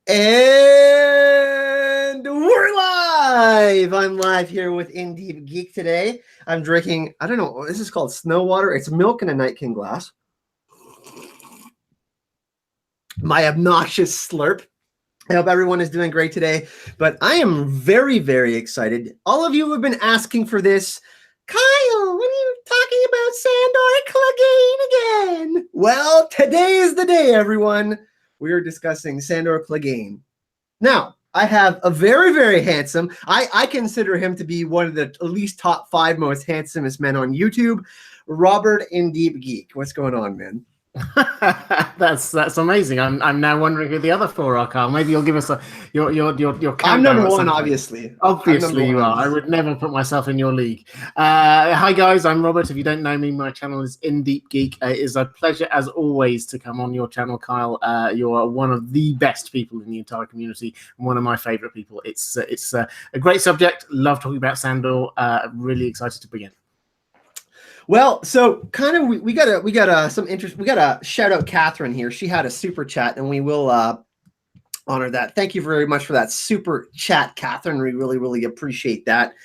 And we're live! I'm live here with In Deep Geek today. I'm drinking, I don't know, this is called snow water. It's milk in a Night King glass. My obnoxious slurp. I hope everyone is doing great today, but I am very, very excited. All of you have been asking for this. Kyle, when are you talking about Sandor Clegane again? Well, today is the day, everyone. We are discussing Sandor Clegane. Now, I have a very, very handsome, I consider him to be one of the at least top 5 most handsomest men on YouTube, Robert In Deep Geek. What's going on, man? That's amazing. I'm now wondering who the other 4 are, Carl. Maybe you'll give us your I'm number 1, obviously. Obviously you are. I would never put myself in your league. Hi guys, I'm Robert. If you don't know me, my channel is In Deep Geek. It is a pleasure as always to come on your channel, Kyle. You're one of the best people in the entire community and one of my favorite people. It's a great subject. Love talking about Sandor. Really excited to begin. Well, so kind of we got some interest. We got to shout out Catherine here. She had a super chat, and we will honor that. Thank you very much for that super chat, Catherine. We really, really appreciate that.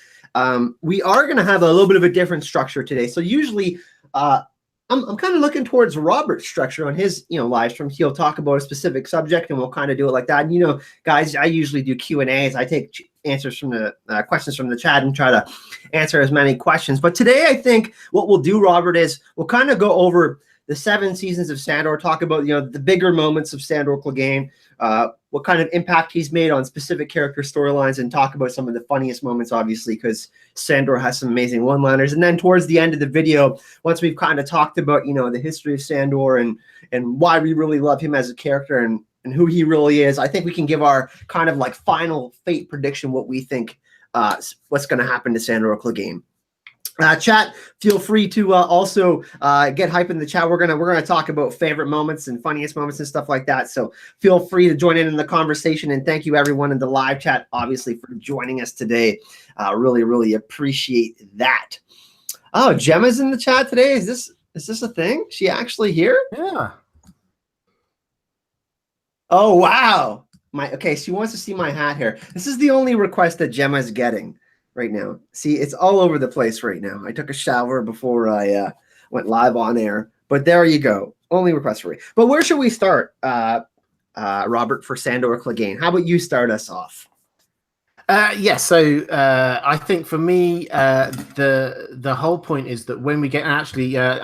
We are going to have a little bit of a different structure today. So usually, I'm kind of looking towards Robert's structure on his live stream. He'll talk about a specific subject, and we'll kind of do it like that. And guys, I usually do Q&As. I take answers from the questions from the chat and try to answer as many questions. But today, I think what we'll do, Robert, is we'll kind of go over the 7 seasons of Sandor, talk about the bigger moments of Sandor Clegane, what kind of impact he's made on specific character storylines, and talk about some of the funniest moments, obviously, because Sandor has some amazing one-liners. And then towards the end of the video, once we've kind of talked about the history of Sandor and why we really love him as a character and who he really is, I think we can give our kind of like final fate prediction, what we think what's going to happen to Sandor Clegane. Chat, feel free to also get hype in the chat. We're gonna talk about favorite moments and funniest moments and stuff like that. So feel free to join in the conversation. And thank you everyone in the live chat, obviously, for joining us today. Really, really appreciate that. Oh, Gemma's in the chat today. Is this a thing? She actually here? Yeah. Oh wow. Okay, she wants to see my hat here. This is the only request that Gemma's getting right now. See, it's all over the place right now. I took a shower before I went live on air, but there you go. Only request for you. But where should we start, Robert, for Sandor Clegane? How about you start us off? So I think for me, the whole point is that when we get I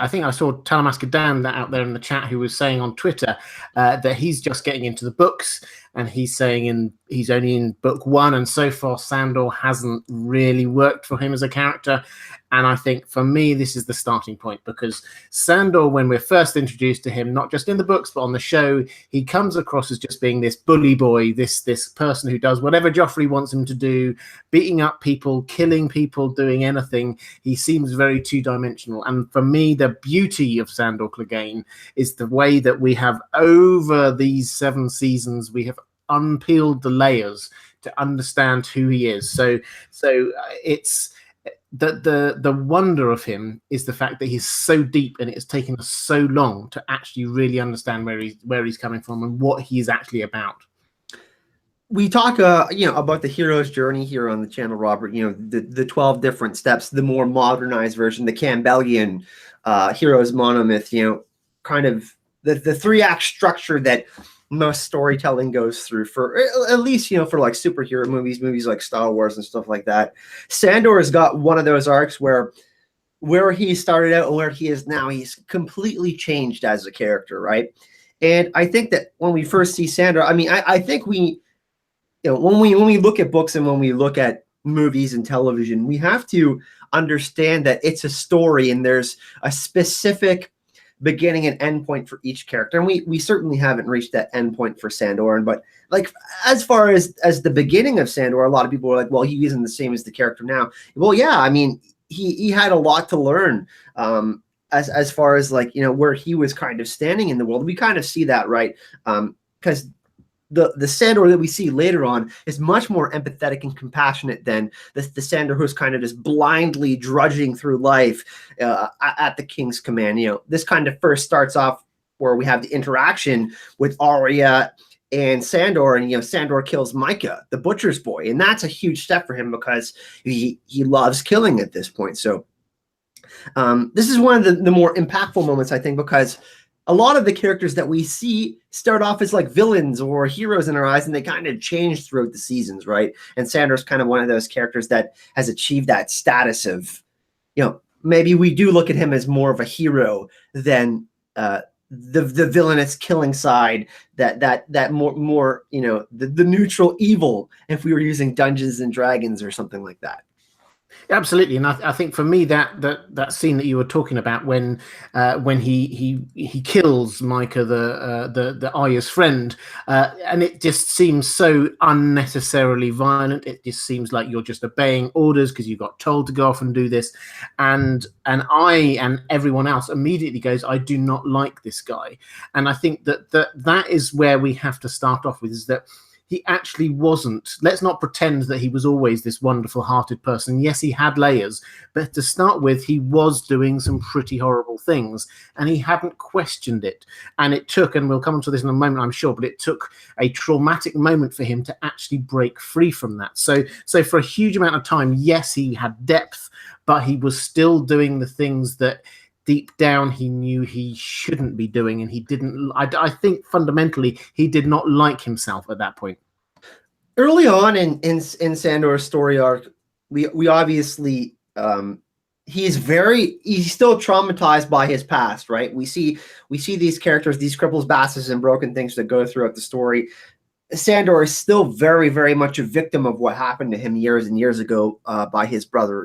think I saw Talamaska Dan out there in the chat who was saying on Twitter that he's just getting into the books, and he's saying he's only in book 1, and so far Sandor hasn't really worked for him as a character. And I think for me, this is the starting point, because Sandor, when we're first introduced to him, not just in the books, but on the show, he comes across as just being this bully boy, this person who does whatever Joffrey wants him to do, beating up people, killing people, doing anything. He seems very two-dimensional. And for me, the beauty of Sandor Clegane is the way that we have, over these 7 seasons, we have unpeeled the layers to understand who he is. So it's the wonder of him is the fact that he's so deep, and it's taken us so long to actually really understand where he's coming from and what he's actually about. We talk about the hero's journey here on the channel, Robert. The 12 different steps, the more modernized version, the Campbellian hero's monomyth, kind of the 3-act structure that most storytelling goes through, for at least for like superhero movies like Star Wars and stuff like that. Sandor has got one of those arcs where he started out and where he is now, he's completely changed as a character, right? And I think that when we first see Sandor, I think we when we look at books and when we look at movies and television, we have to understand that it's a story and there's a specific beginning and end point for each character, and we certainly haven't reached that end point for Sandor. But like, as far as the beginning of Sandor, a lot of people are like, well, he isn't the same as the character now. Well, yeah, he had a lot to learn as far as like where he was kind of standing in the world. We kind of see that, right? Because the Sandor that we see later on is much more empathetic and compassionate than the Sandor who's kind of just blindly drudging through life at the king's command. This kind of first starts off where we have the interaction with Arya and Sandor, and Sandor kills Micah, the butcher's boy, and that's a huge step for him because he loves killing at this point. So this is one of the more impactful moments, I think, because a lot of the characters that we see start off as like villains or heroes in our eyes, and they kind of change throughout the seasons, right? And Sandor's kind of one of those characters that has achieved that status of, maybe we do look at him as more of a hero than the villainous killing side, that more the neutral evil, if we were using Dungeons and Dragons or something like that. Absolutely, and I think for me that scene that you were talking about when he kills Micah, the Arya's friend, and it just seems so unnecessarily violent. It just seems like you're just obeying orders because you got told to go off and do this, and I and everyone else immediately goes, I do not like this guy, and I think that is where we have to start off with, is that he actually wasn't. Let's not pretend that he was always this wonderful hearted person. Yes, he had layers, but to start with, he was doing some pretty horrible things, and he hadn't questioned it. And it took, and we'll come on to this in a moment, I'm sure, but it took a traumatic moment for him to actually break free from that. So for a huge amount of time, yes, he had depth, but he was still doing the things that deep down he knew he shouldn't be doing, and he didn't. I think fundamentally he did not like himself at that point. Early on in Sandor's story arc, we obviously he's still traumatized by his past, right? We see these characters, these cripples, bastards, and broken things that go throughout the story. Sandor is still very, very much a victim of what happened to him years and years ago by his brother.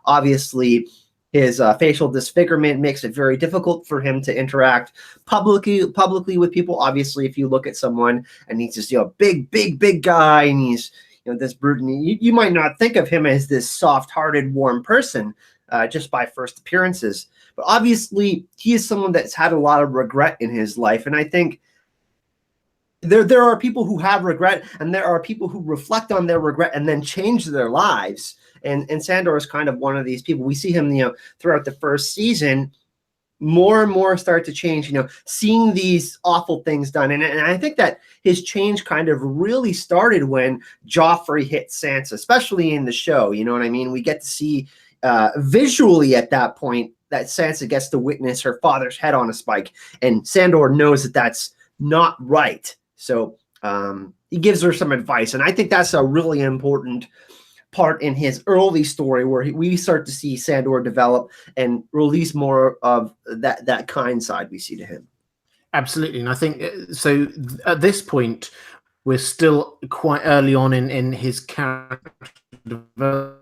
Obviously, his facial disfigurement makes it very difficult for him to interact publicly with people. Obviously, if you look at someone and he's just big guy, and he's this brute, and you might not think of him as this soft-hearted, warm person just by first appearances. But obviously, he is someone that's had a lot of regret in his life, and I think there are people who have regret, and there are people who reflect on their regret and then change their lives. And Sandor is kind of one of these people. We see him, throughout the first season, more and more start to change, seeing these awful things done. And I think that his change kind of really started when Joffrey hit Sansa, especially in the show. You know what I mean? We get to see visually at that point that Sansa gets to witness her father's head on a spike. And Sandor knows that that's not right. So he gives her some advice. And I think that's a really important part in his early story, where we start to see Sandor develop and release more of that kind side we see to him. Absolutely. And I think so at this point we're still quite early on in his character development.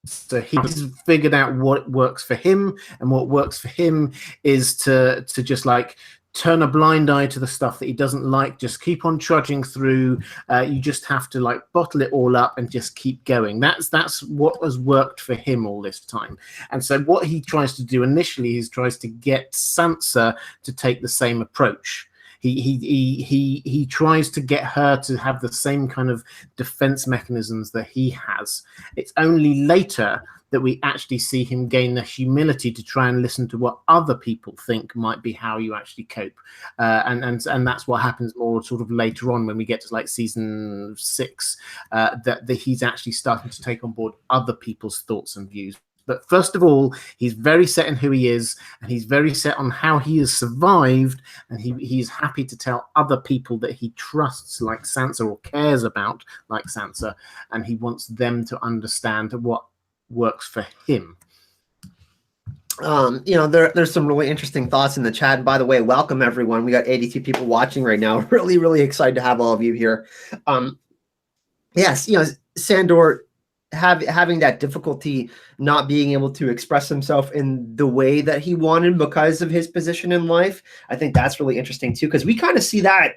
So he's figured out what works for him, and what works for him is to just like turn a blind eye to the stuff that he doesn't like, just keep on trudging through. You just have to like bottle it all up and just keep going. That's what has worked for him all this time. And so what he tries to do initially is tries to get Sansa to take the same approach. He tries to get her to have the same kind of defense mechanisms that he has. It's only later that we actually see him gain the humility to try and listen to what other people think might be how you actually cope, and that's what happens more sort of later on when we get to like season 6, that he's actually starting to take on board other people's thoughts and views. But first of all, he's very set in who he is, and he's very set on how he has survived, and he's happy to tell other people that he trusts, like Sansa, or cares about, like Sansa, and he wants them to understand what works for him. There's some really interesting thoughts in the chat. And by the way, welcome everyone. We got 82 people watching right now. Really, really excited to have all of you here. Yes, Sandor having that difficulty not being able to express himself in the way that he wanted because of his position in life. I think that's really interesting too, because we kind of see that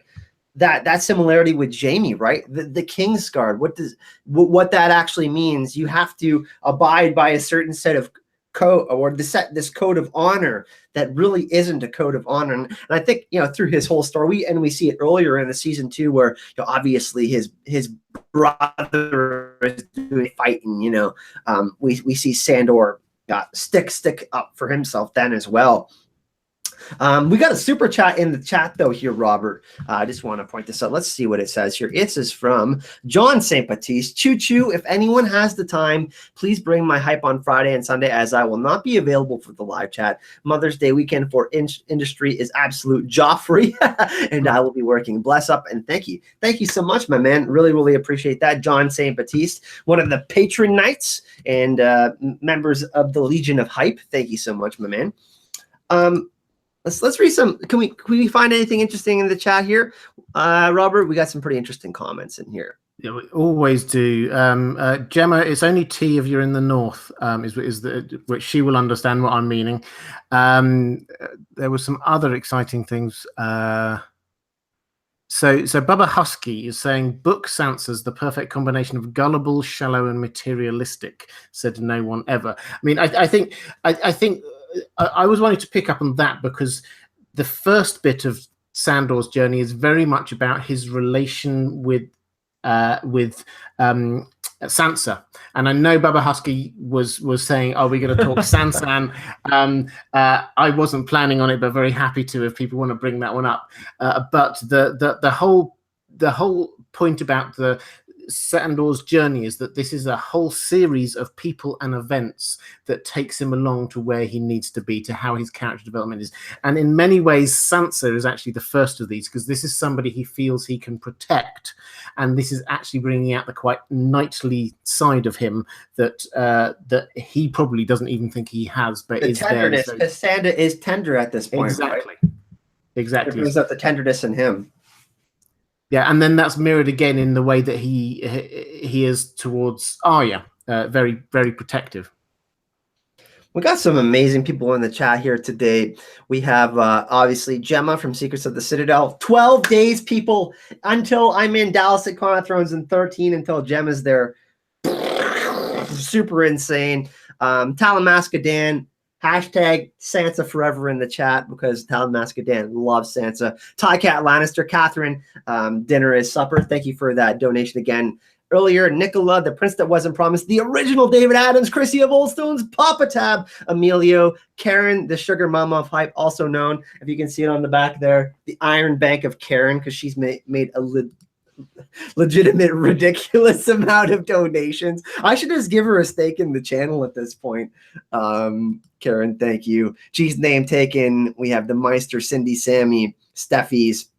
similarity with Jaime, right? The King's Guard. What that actually means? You have to abide by a certain set of code, or this code of honor that really isn't a code of honor. And I think through his whole story, we see it earlier in the season 2, where obviously his brother is doing fighting. We see Sandor stick up for himself then as well. We got a super chat in the chat though here, Robert. I just want to point this out. Let's see what it says here. It is from John St. Baptiste. Choo choo. If anyone has the time, please bring my hype on Friday and Sunday, as I will not be available for the live chat. Mother's Day weekend for industry is absolute Joffrey, and I will be working. Bless up and thank you. Thank you so much, my man. Really, really appreciate that. John St. Baptiste, one of the patron knights and members of the Legion of Hype. Thank you so much, my man. Let's read some. Can we find anything interesting in the chat here, Robert? We got some pretty interesting comments in here. Yeah, we always do. Gemma, it's only tea if you're in the north, which she will understand what I'm meaning. There were some other exciting things. So Bubba Husky is saying, book Sansa's the perfect combination of gullible, shallow, and materialistic. Said no one ever. I mean, I think I was wanting to pick up on that because the first bit of Sandor's journey is very much about his relation with Sansa, and I know Bubba Husky was saying, "Are we going to talk Sansa?" And I wasn't planning on it, but very happy to if people want to bring that one up. But the whole point about the Sandor's journey is that this is a whole series of people and events that takes him along to where he needs to be, to how his character development is. And in many ways, Sansa is actually the first of these, because this is somebody he feels he can protect. And this is actually bringing out the quite knightly side of him that that he probably doesn't even think he has, but the is tenderness, there. because Sanda is tender at this point. Exactly. Right? Exactly. It brings out the tenderness in him. Yeah, and then that's mirrored again in the way that he is towards Arya, very, very protective. We got some amazing people in the chat here today. We have obviously Gemma from Secrets of the Citadel. 12 days, people, until I'm in Dallas at Con of Thrones, and 13 until Gemma's there. Super insane. Talamaskadan. Hashtag Sansa forever in the chat, because Talamaskadan loves Sansa. Tycat Lannister, Catherine, dinner is supper. Thank you for that donation again. Earlier, Nicola, the prince that wasn't promised, the original David Adams, Chrissy of Oldstones, Papa Tab, Emilio, Karen, the sugar mama of hype, also known, if you can see it on the back there, the Iron Bank of Karen, because she's made a legitimate ridiculous amount of donations. I should just give her a stake in the channel at this point. Karen, thank you. G's name taken. We have the Meister, Cindy, Sammy, Steffi's,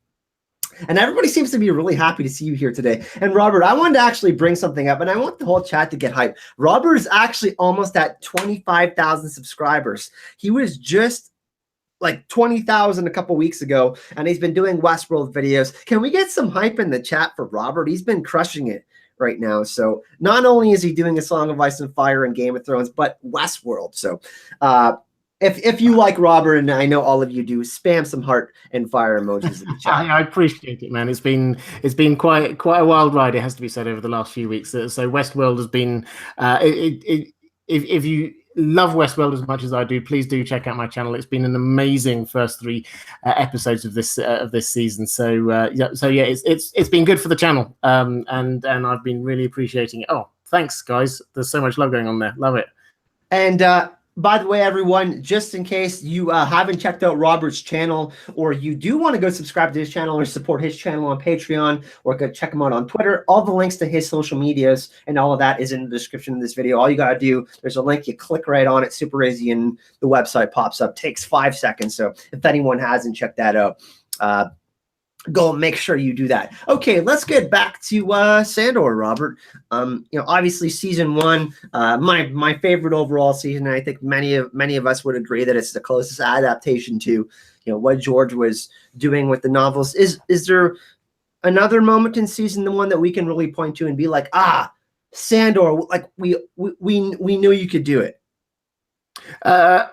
and everybody seems to be really happy to see you here today. And Robert, I wanted to actually bring something up, and I want the whole chat to get hyped. Robert is actually almost at 25,000 subscribers. He was just like 20,000 a couple weeks ago, and he's been doing Westworld videos. Can we get some hype in the chat for Robert? He's been crushing it right now. So not only is he doing A Song of Ice and Fire and Game of Thrones, but Westworld. So if you like Robert, and I know all of you do, spam some heart and fire emojis in the chat. I appreciate it, man. It's been quite a wild ride, it has to be said, over the last few weeks. So Westworld has been if you love Westworld as much as I do, please do check out my channel. It's been an amazing first 3 episodes of this season. So it's been good for the channel, and I've been really appreciating it. Oh, thanks, guys. There's so much love going on there. Love it. And by the way, everyone, just in case you haven't checked out Robert's channel, or you do want to go subscribe to his channel or support his channel on Patreon, or go check him out on Twitter, all the links to his social medias and all of that is in the description of this video. All you got to do, there's a link, you click right on it, super easy, and the website pops up. Takes 5 seconds. So if anyone hasn't checked that out, go make sure you do that. Okay, let's get back to Sandor, Robert. Obviously season 1, my favorite overall season, and I think many of us would agree that it's the closest adaptation to what George was doing with the novels. Is there another moment in season 1 that we can really point to and be like, Sandor, like we knew you could do it? I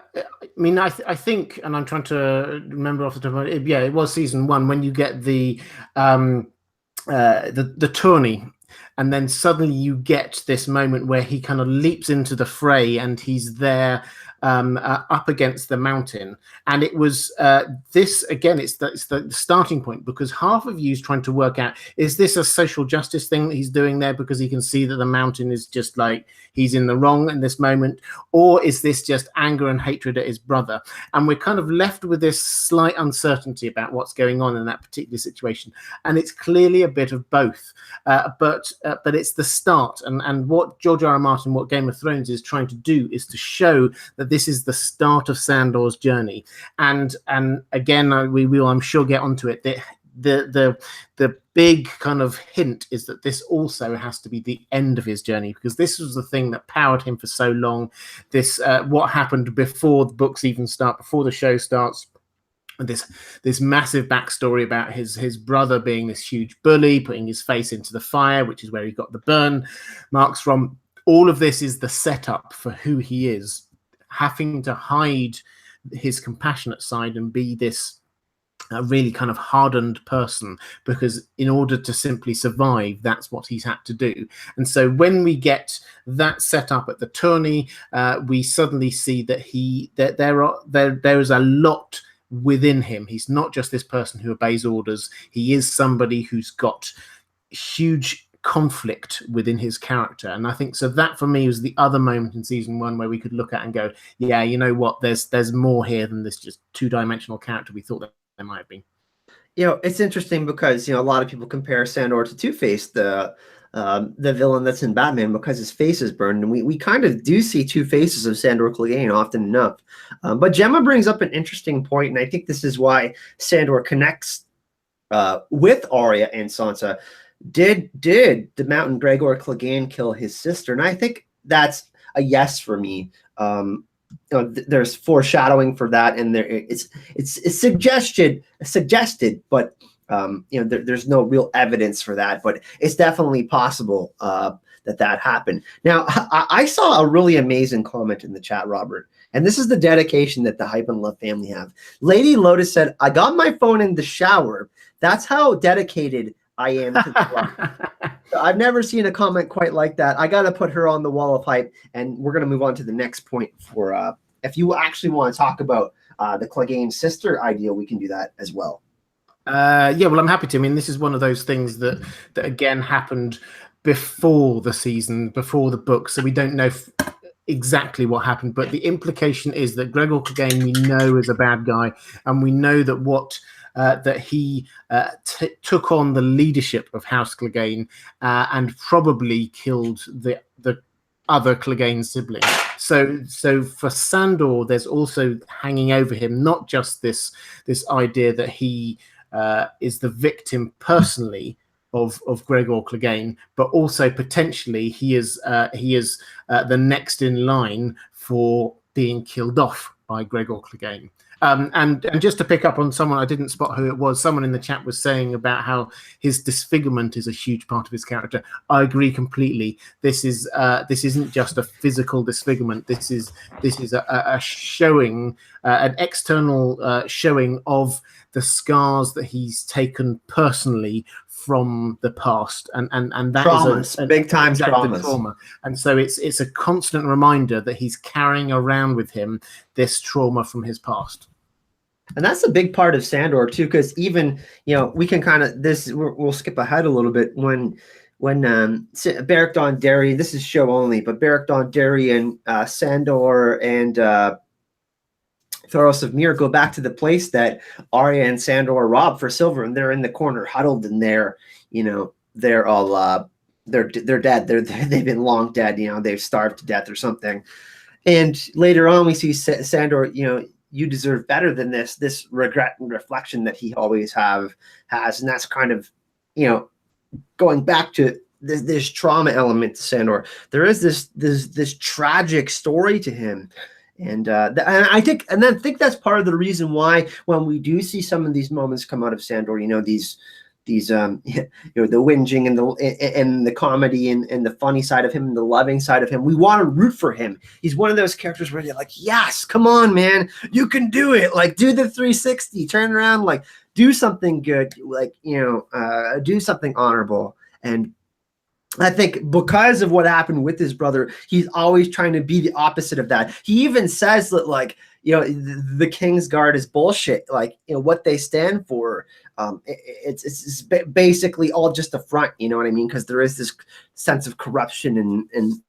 mean, I think, and I'm trying to remember off the top of my head, yeah, it was season 1 when you get the tourney, and then suddenly you get this moment where he kind of leaps into the fray, and he's there up against the mountain. And it was this again, it's the starting point, because half of you is trying to work out, is this a social justice thing that he's doing there because he can see that the mountain is just like he's in the wrong in this moment, or is this just anger and hatred at his brother? And we're kind of left with this slight uncertainty about what's going on in that particular situation, and it's clearly a bit of both. But it's the start, and what George R. R. Martin, what Game of Thrones is trying to do, is to show that this is the start of Sandor's journey. And again, we will, I'm sure, get onto it. The big kind of hint is that this also has to be the end of his journey, because this was the thing that powered him for so long. This what happened before the books even start, before the show starts. This massive backstory about his brother being this huge bully, putting his face into the fire, which is where he got the burn marks from. All of this is the setup for who he is, having to hide his compassionate side and be this really kind of hardened person, because in order to simply survive, that's what he's had to do. And so when we get that set up at the tourney, we suddenly see that there is a lot within him. He's not just this person who obeys orders. He is somebody who's got huge conflict within his character. And I think so that for me was the other moment in season 1 where we could look at and go, yeah, you know what, there's more here than this just two-dimensional character we thought that there might have been. You know, it's interesting because, you know, a lot of people compare Sandor to Two-Face, the villain that's in Batman, because his face is burned. And we kind of do see two faces of Sandor Clegane often enough. But Gemma brings up an interesting point, and I think this is why Sandor connects with Arya and Sansa. Did the Mountain Gregor Clegane kill his sister? And I think that's a yes for me. You know, there's foreshadowing for that, and it's suggested, but you know, there's no real evidence for that, but it's definitely possible that happened. Now, I saw a really amazing comment in the chat, Robert, and this is the dedication that the Hype and Love family have. Lady Lotus said, "I got my phone in the shower. That's how dedicated I am to the club." So I've never seen a comment quite like that. I got to put her on the wall of hype, and we're going to move on to the next point. For if you actually want to talk about the Clegane sister idea, we can do that as well. Yeah, well, I'm happy to. I mean, this is one of those things that again happened before the season, before the book, so we don't know exactly what happened. But the implication is that Gregor Clegane, we know, is a bad guy, and we know that that he took on the leadership of House Clegane and probably killed the other Clegane siblings. So for Sandor, there's also hanging over him not just this idea that he is the victim personally of Gregor Clegane, but also potentially he is the next in line for being killed off by Gregor Clegane. And just to pick up on someone, I didn't spot who it was, someone in the chat was saying about how his disfigurement is a huge part of his character. I agree completely. This isn't just a physical disfigurement. This is a showing, an external showing of the scars that he's taken personally from the past, and that traumas, is a big time trauma. And so it's a constant reminder that he's carrying around with him this trauma from his past. And that's a big part of Sandor too, because even, you know, we can kind of we'll skip ahead a little bit when Beric Dondarrion, this is show only, but Beric Dondarrion and Sandor and Thoros of Myr go back to the place that Arya and Sandor robbed for silver, and they're in the corner huddled in there. You know, they're all they're dead. They've been long dead. You know, they've starved to death or something. And later on, we see Sandor. You know, you deserve better than this. This regret and reflection that he always has, and that's kind of, you know, going back to this trauma element to Sandor. There is this tragic story to him. And I think that's part of the reason why when we do see some of these moments come out of Sandor, you know, these you know, the whinging and the comedy and the funny side of him and the loving side of him, we want to root for him. He's one of those characters where you're like, yes, come on, man, you can do it. Like, do the 360, turn around, like, do something good, like, you know, do something honorable. And I think because of what happened with his brother, he's always trying to be the opposite of that. He even says that, like, the Kingsguard is bullshit. Like, what they stand for, it's basically all just a front. You know what I mean? Because there is this sense of corruption, and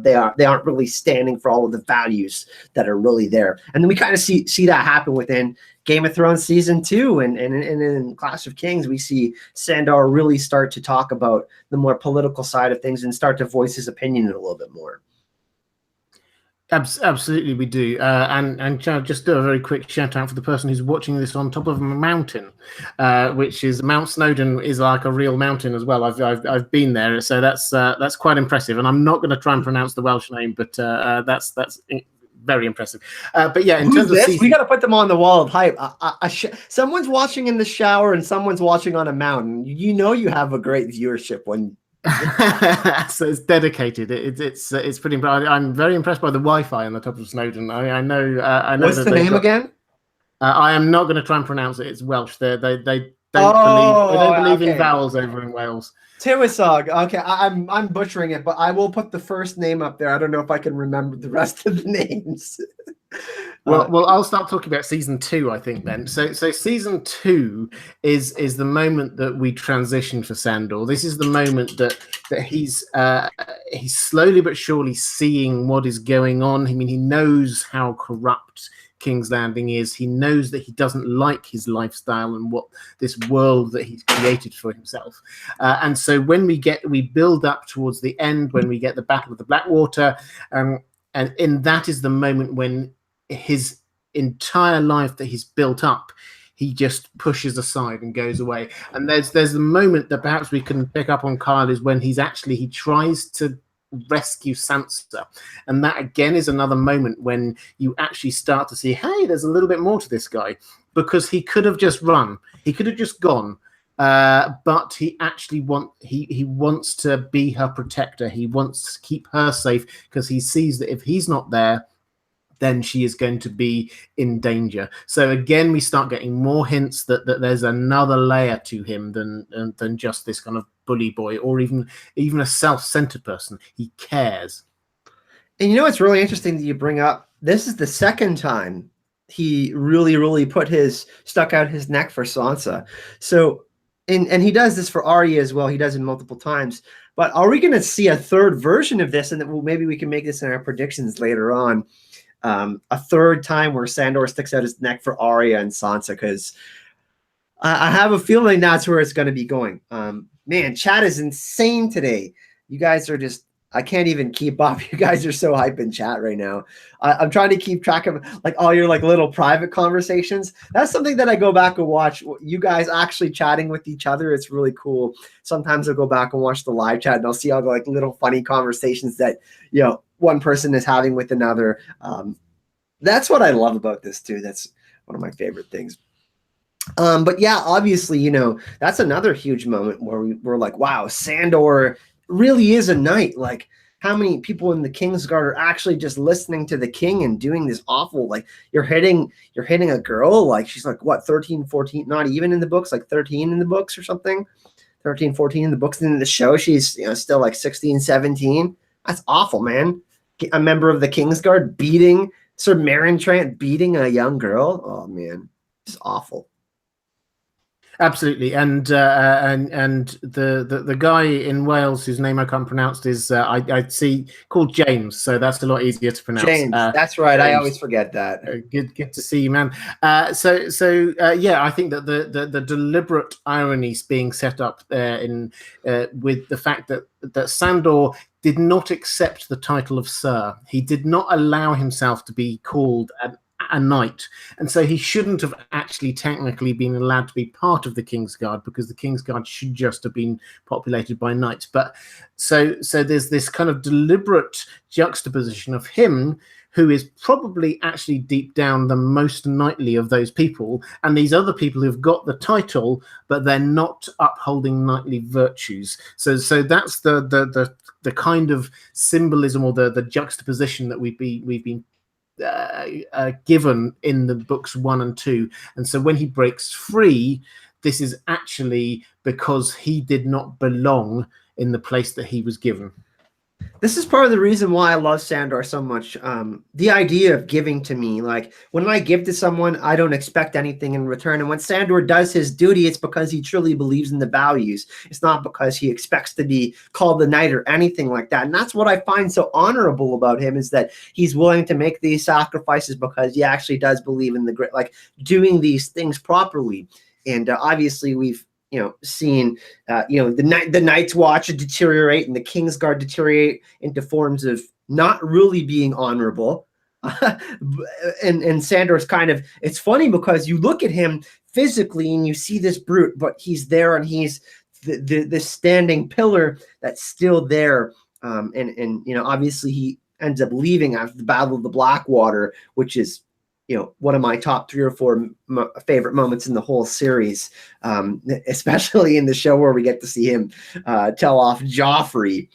they aren't really standing for all of the values that are really there. And then we kind of see that happen within Game of Thrones season 2, and in Clash of Kings, we see Sandor really start to talk about the more political side of things and start to voice his opinion a little bit more. Absolutely, we do. And just do a very quick shout out for the person who's watching this on top of a mountain, which is Mount Snowdon, is like a real mountain as well. I've been there, so that's quite impressive. And I'm not going to try and pronounce the Welsh name, but that's very impressive. But yeah, in terms of we got to put them on the wall of hype. Someone's watching in the shower and someone's watching on a mountain. You have a great viewership when. So it's dedicated. It's pretty impressive. I'm very impressed by the Wi-Fi on the top of Snowdon. I know. What's the name again? I am not going to try and pronounce it. It's Welsh. They don't believe in vowels over in Wales. Tiwisog. Okay, I'm butchering it, but I will put the first name up there. I don't know if I can remember the rest of the names. Well, I'll start talking about season 2, I think, then. So season 2 is the moment that we transition for Sandor. This is the moment that he's slowly but surely seeing what is going on. I mean, he knows how corrupt King's Landing is. He knows that he doesn't like his lifestyle and what this world that he's created for himself. And so when we build up towards the end, when we get the Battle of the Blackwater, and that is the moment when his entire life that he's built up, he just pushes aside and goes away. And there's the moment that perhaps we can pick up on, Kyle, is when he tries to rescue Sansa. And that again is another moment when you actually start to see, hey, there's a little bit more to this guy, because he could have just run. He could have just gone. But he actually wants to be her protector. He wants to keep her safe because he sees that if he's not there, then she is going to be in danger. So again, we start getting more hints that there's another layer to him than just this kind of bully boy, or even a self-centered person. He cares. And it's really interesting that you bring up, this is the second time he really stuck out his neck for Sansa. So, and he does this for Arya as well. He does it multiple times. But are we going to see a third version of this? And maybe we can make this in our predictions later on. A third time where Sandor sticks out his neck for Arya and Sansa, because I have a feeling that's where it's going to be going. Man, chat is insane today. You guys are just, I can't even keep up. You guys are so hype in chat right now. I'm trying to keep track of like all your like little private conversations. That's something that I go back and watch. You guys actually chatting with each other. It's really cool. Sometimes I'll go back and watch the live chat and I'll see all the like little funny conversations that, one person is having with another. That's what I love about this too. That's one of my favorite things. But yeah, obviously, that's another huge moment where we're like, wow, Sandor really is a knight. Like, how many people in the Kingsguard are actually just listening to the king and doing this awful, like, you're hitting a girl, like, she's like, what, 13, 14, not even in the books, like 13 in the books or something, 13, 14 in the books. And in the show, she's, still like 16, 17. That's awful, man. A member of the Kingsguard beating Sir Marintrant, beating a young girl. Oh man, it's awful. Absolutely, and the guy in Wales whose name I can't pronounce is I see called James, so that's a lot easier to pronounce. James, that's right. James. I always forget that. Good to see you, man. So yeah, I think that the deliberate ironies being set up there with the fact that Sandor did not accept the title of Sir. He did not allow himself to be called a knight, and so he shouldn't have actually technically been allowed to be part of the Kingsguard, because the Kingsguard should just have been populated by knights. But so there's this kind of deliberate juxtaposition of him, who is probably actually deep down the most knightly of those people, and these other people who've got the title but they're not upholding knightly virtues. So that's the kind of symbolism, or the juxtaposition that we've been given in the books 1 and 2. And so when he breaks free, this is actually because he did not belong in the place that he was given. This is part of the reason why I love Sandor so much. The idea of giving to me, like when I give to someone, I don't expect anything in return. And when Sandor does his duty, it's because he truly believes in the values. It's not because he expects to be called a knight or anything like that. And that's what I find so honorable about him, is that he's willing to make these sacrifices because he actually does believe in the great, like doing these things properly. And obviously we've seen, the Night's Watch deteriorate and the Kingsguard deteriorate into forms of not really being honorable. and Sandor's kind of, it's funny because you look at him physically and you see this brute, but he's there and he's the standing pillar that's still there. And obviously he ends up leaving after the Battle of the Blackwater, which is one of my top 3 or 4 favorite moments in the whole series, especially in the show where we get to see him tell off Joffrey,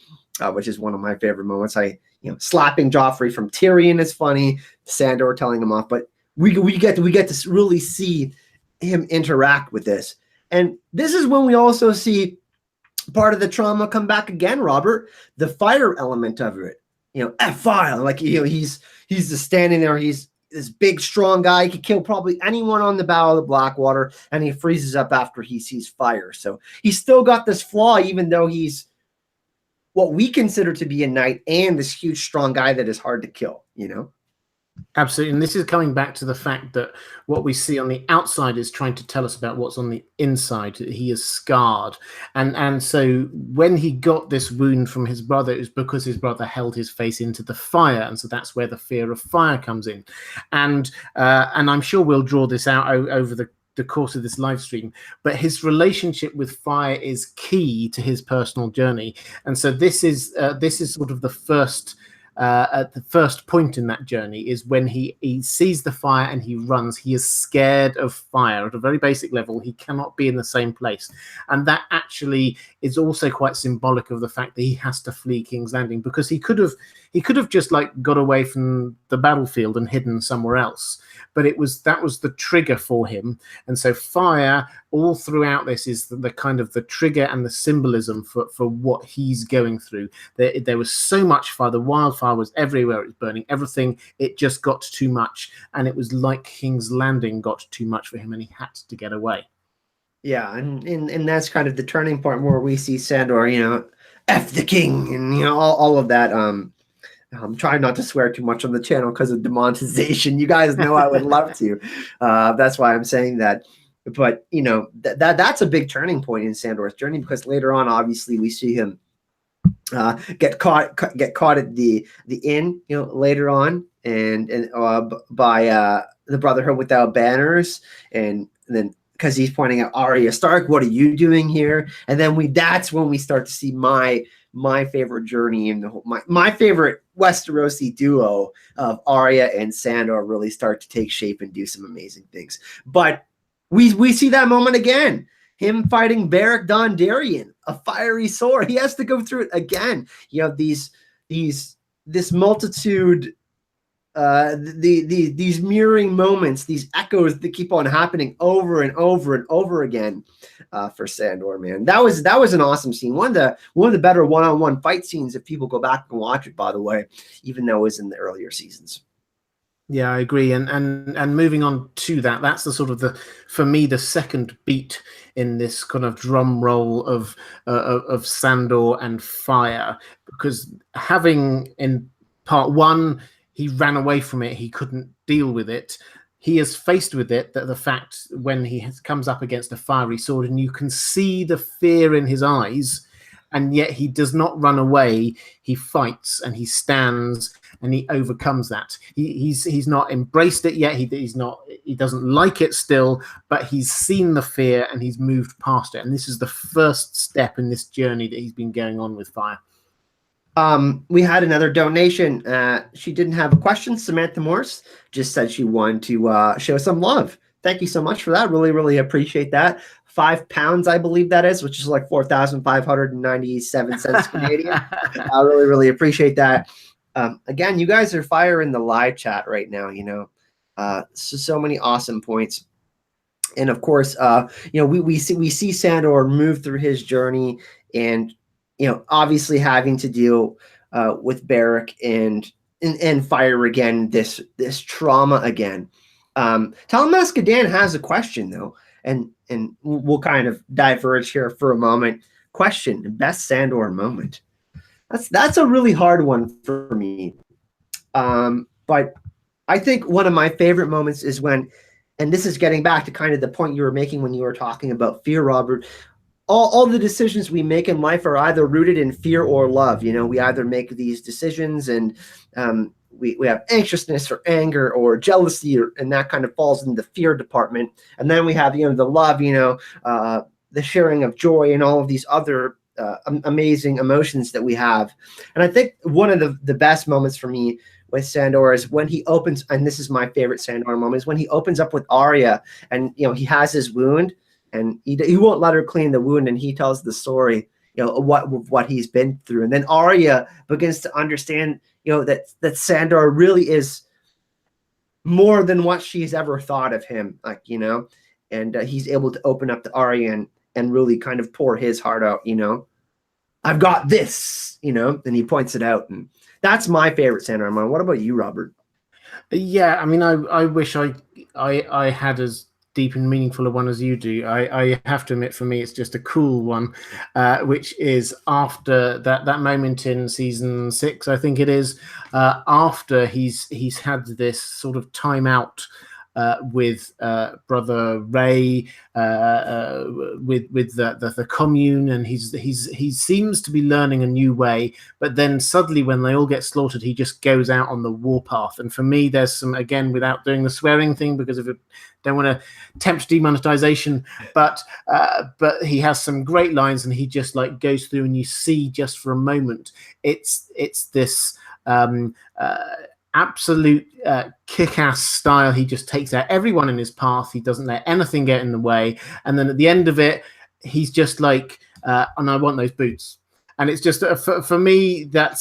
which is one of my favorite moments. Slapping Joffrey from Tyrion is funny, Sandor telling him off, but we get to really see him interact with this. And this is when we also see part of the trauma come back again, Robert, the fire element of it. F-fire, like he's just standing there, he's this big, strong guy. He could kill probably anyone on the Battle of the Blackwater, and he freezes up after he sees fire. So he's still got this flaw, even though he's what we consider to be a knight and this huge, strong guy that is hard to kill, Absolutely. And this is coming back to the fact that what we see on the outside is trying to tell us about what's on the inside. He is scarred. And so when he got this wound from his brother, it was because his brother held his face into the fire. And so that's where the fear of fire comes in. And I'm sure we'll draw this out over the course of this live stream, but his relationship with fire is key to his personal journey. And so this is sort of the first at the first point in that journey is when he sees the fire and he runs. He is scared of fire at a very basic level. He cannot be in the same place. And that actually is also quite symbolic of the fact that he has to flee King's Landing, because he could have just like got away from the battlefield and hidden somewhere else. But that was the trigger for him. And so fire all throughout this is the kind of the trigger and the symbolism for what he's going through. There was so much fire. The wildfire was everywhere. It was burning everything. It just got too much. And it was like King's Landing got too much for him and he had to get away. Yeah, and that's kind of the turning point where we see Sandor, F the king, and all of that. I'm trying not to swear too much on the channel because of demonetization. You guys know I would love to. That's why I'm saying that. But that's a big turning point in Sandor's journey, because later on, obviously, we see him get caught at the inn, later on, and by the Brotherhood Without Banners, and then because he's pointing out Arya Stark, what are you doing here? And then that's when we start to see my favorite journey in the whole, my favorite Westerosi duo of Arya and Sandor really start to take shape and do some amazing things. But we see that moment again, him fighting Beric Dondarrion, a fiery sword. He has to go through it again. This multitude, these mirroring moments, these echoes that keep on happening over and over and over again for Sandor, man. That was an awesome scene. One of the better one-on-one fight scenes if people go back and watch it, by the way, even though it was in the earlier seasons. Yeah, I agree. And moving on to that, that's the sort of for me, the second beat in this kind of drum roll of Sandor and fire, because having in part 1, he ran away from it. He couldn't deal with it. He is faced with it, that the fact when he comes up against a fiery sword and you can see the fear in his eyes, and yet he does not run away. He fights and he stands and he overcomes that. He's not embraced it yet. He doesn't like it still, but he's seen the fear and he's moved past it. And this is the first step in this journey that he's been going on with fire. We had another donation. She didn't have a question. Samantha Morse just said she wanted to show some love. Thank you so much for that. Really, really appreciate that. £5, I believe that is, which is like 4,597 cents Canadian. I really, really appreciate that. Again, you guys are fire in the live chat right now. So many awesome points. And of course, we see Sandor move through his journey, and obviously having to deal with Beric and fire again, this trauma again. Talamas Clegane has a question though, and we'll kind of diverge here for a moment. Question: best Sandor moment. That's a really hard one for me. But I think one of my favorite moments is when, and this is getting back to kind of the point you were making when you were talking about fear, Robert. All the decisions we make in life are either rooted in fear or love. We either make these decisions and we have anxiousness or anger or jealousy, and that kind of falls in the fear department. And then we have, the love, the sharing of joy and all of these other amazing emotions that we have. And I think one of the best moments for me with Sandor is when he opens, and this is my favorite Sandor moment, is when he opens up with Arya, and he has his wound, and he won't let her clean the wound, and he tells the story, what he's been through, and then Arya begins to understand, that Sandor really is more than what she's ever thought of him, and he's able to open up to Arya and really kind of pour his heart out. I've got this, and he points it out, and that's my favorite Sandor moment. What about you, Robert? Yeah, I mean, I wish I had as deep and meaningful a one as you do. I have to admit, for me, it's just a cool one, which is after that moment in season 6, I think it is, after he's had this sort of time out with Brother Ray, with the commune, and he seems to be learning a new way. But then suddenly, when they all get slaughtered, he just goes out on the warpath. And for me, there's some, again, without doing the swearing thing, because if it don't want to tempt demonetization, but he has some great lines, and he just goes through, and you see just for a moment, it's this absolute kick-ass style. He just takes out everyone in his path. He doesn't let anything get in the way. And then at the end of it, he's just and I want those boots. And it's just, for me, that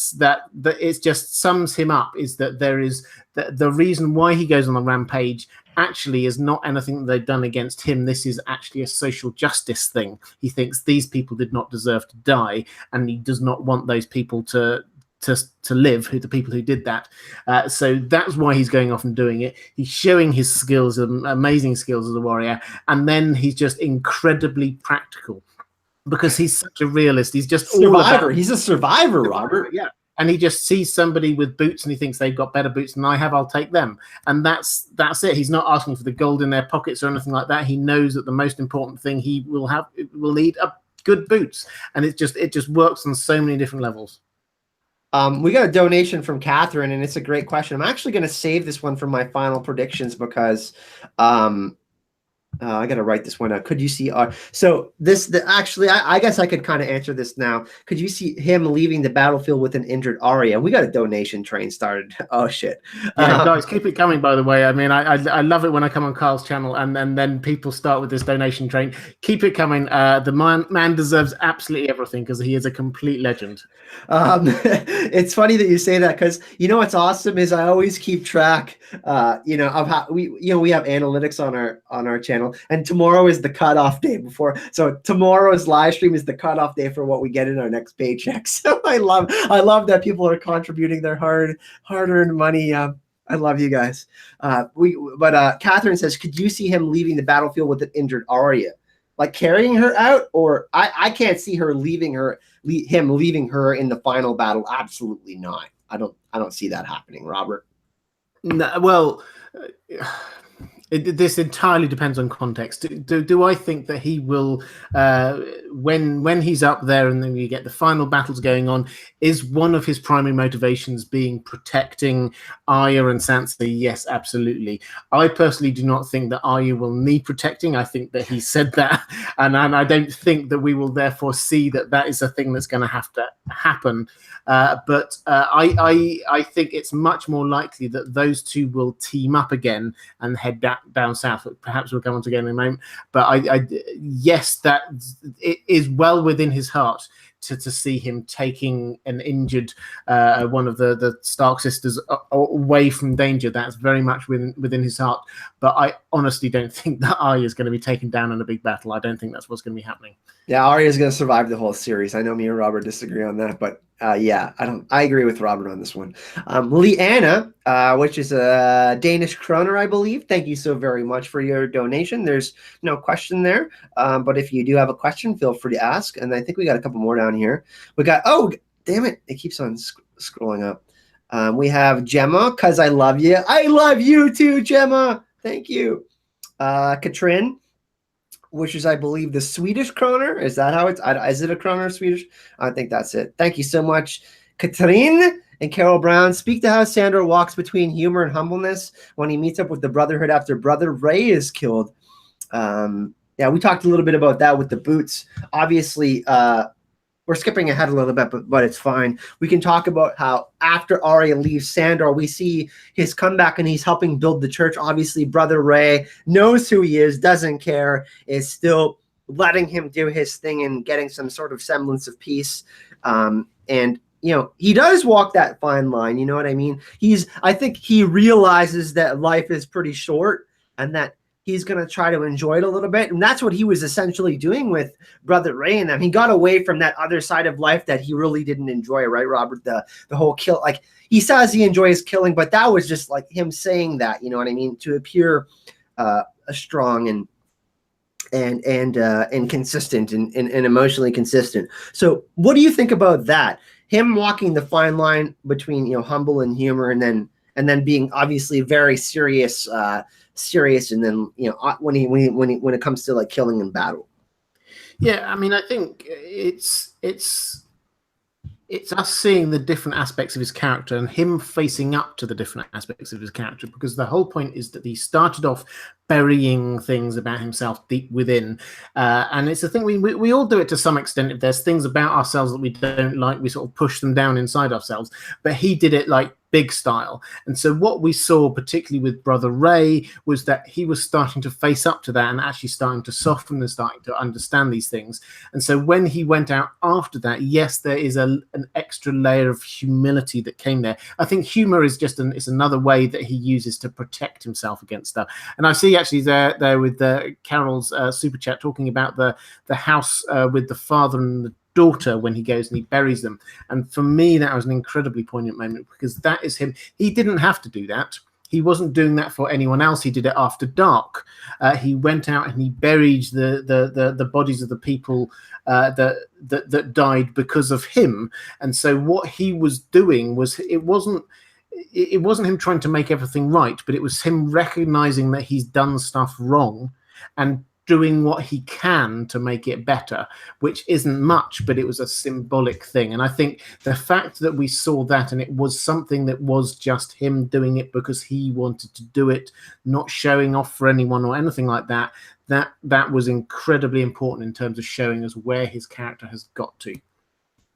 it just sums him up, is that there is the reason why he goes on the rampage actually is not anything that they've done against him. This is actually a social justice thing. He thinks these people did not deserve to die, and he does not want those people to live, the people who did that. So that's why he's going off and doing it. He's showing his skills, amazing skills as a warrior, and then he's just incredibly practical, because he's such a realist. He's just survivor. He's a survivor, Robert. Yeah. And he just sees somebody with boots, and he thinks they've got better boots than I have. I'll take them. And that's it. He's not asking for the gold in their pockets or anything like that. He knows that the most important thing he will need are good boots. And it just works on so many different levels. We got a donation from Catherine, and it's a great question. I'm actually going to save this one for my final predictions, because I got to write this one out. Could you see actually, I guess I could kind of answer this now. Could you see him leaving the battlefield with an injured Arya? We got a donation train started. Oh shit. Yeah, guys, keep it coming, by the way. I mean, I love it when I come on Carl's channel and then people start with this donation train. Keep it coming. The man deserves absolutely everything, because he is a complete legend. It's funny that you say that, because what's awesome is I always keep track of how we have analytics on our channel, and tomorrow is the cutoff day so tomorrow's live stream is the cutoff day for what we get in our next paycheck. So I love that people are contributing their hard-earned money. I love you guys. Catherine says, could you see him leaving the battlefield with an injured Arya, carrying her out? Or I can't see him leaving her in the final battle. Absolutely not. I don't see that happening, Robert. No, well, this entirely depends on context. Do I think that he will, when he's up there and then you get the final battles going on, is one of his primary motivations being protecting Arya and Sansa? Yes, absolutely. I personally do not think that Arya will need protecting. I think that he said that, and I don't think that we will therefore see that is a thing that's going to have to happen. But I think it's much more likely that those two will team up again and head down south. Perhaps we'll come on to again in a moment. But yes, that it is well within his heart to see him taking an injured one of the Stark sisters away from danger. That's very much within his heart. But I honestly don't think that Arya is going to be taken down in a big battle. I don't think that's what's going to be happening. Yeah, Arya is going to survive the whole series. I know me and Robert disagree on that, but yeah, I agree with Robert on this one. Leanna, which is a Danish kroner, I believe. Thank you so very much for your donation. There's no question there, but if you do have a question, feel free to ask. And I think we got a couple more down here. We got, oh, damn it, it keeps on scrolling up. We have Gemma, because I love you. I love you too, Gemma. Thank you. Katrin, which is, I believe, the Swedish kroner. Is that how it's? Is it a kroner Swedish? I think that's it. Thank you so much, Katrin and Carol Brown. Speak to how Sandor walks between humor and humbleness when he meets up with the Brotherhood after Brother Ray is killed. Yeah, we talked a little bit about that with the boots. Obviously, we're skipping ahead a little bit, but it's fine. We can talk about how after Arya leaves Sandor, we see his comeback and he's helping build the church. Obviously, Brother Ray knows who he is, doesn't care, is still letting him do his thing and getting some sort of semblance of peace. And, you know, he does walk that fine line. You know what I mean? I think he realizes that life is pretty short and that he's going to try to enjoy it a little bit. And that's what he was essentially doing with Brother Ray and them. He got away from that other side of life that he really didn't enjoy, right, Robert? The whole kill, like he says he enjoys killing, but that was just like him saying that, you know what I mean? To appear strong and consistent and emotionally consistent. So what do you think about that? Him walking the fine line between, you know, humble and humor and then being obviously very serious, and then, you know, when it comes to like killing in battle. Yeah, I mean, I think it's us seeing the different aspects of his character and him facing up to the different aspects of his character, because the whole point is that he started off burying things about himself deep within, and it's a thing we all do it to some extent. If there's things about ourselves that we don't like, we sort of push them down inside ourselves, but he did it like big style. And so what we saw particularly with Brother Ray was that he was starting to face up to that and actually starting to soften and starting to understand these things. And so when he went out after that, yes, there is an extra layer of humility that came there. I think humor is just it's another way that he uses to protect himself against stuff. And I see actually there with Carol's super chat talking about the house with the father and the daughter when he goes and he buries them. And for me, that was an incredibly poignant moment, because that is him. He didn't have to do that. He wasn't doing that for anyone else. He did it after dark. He went out and he buried the bodies of the people that died because of him. And so what he was doing was, it wasn't him trying to make everything right, but it was him recognizing that he's done stuff wrong and doing what he can to make it better, which isn't much, but it was a symbolic thing. And I think the fact that we saw that, and it was something that was just him doing it because he wanted to do it, not showing off for anyone or anything like that, that was incredibly important in terms of showing us where his character has got to.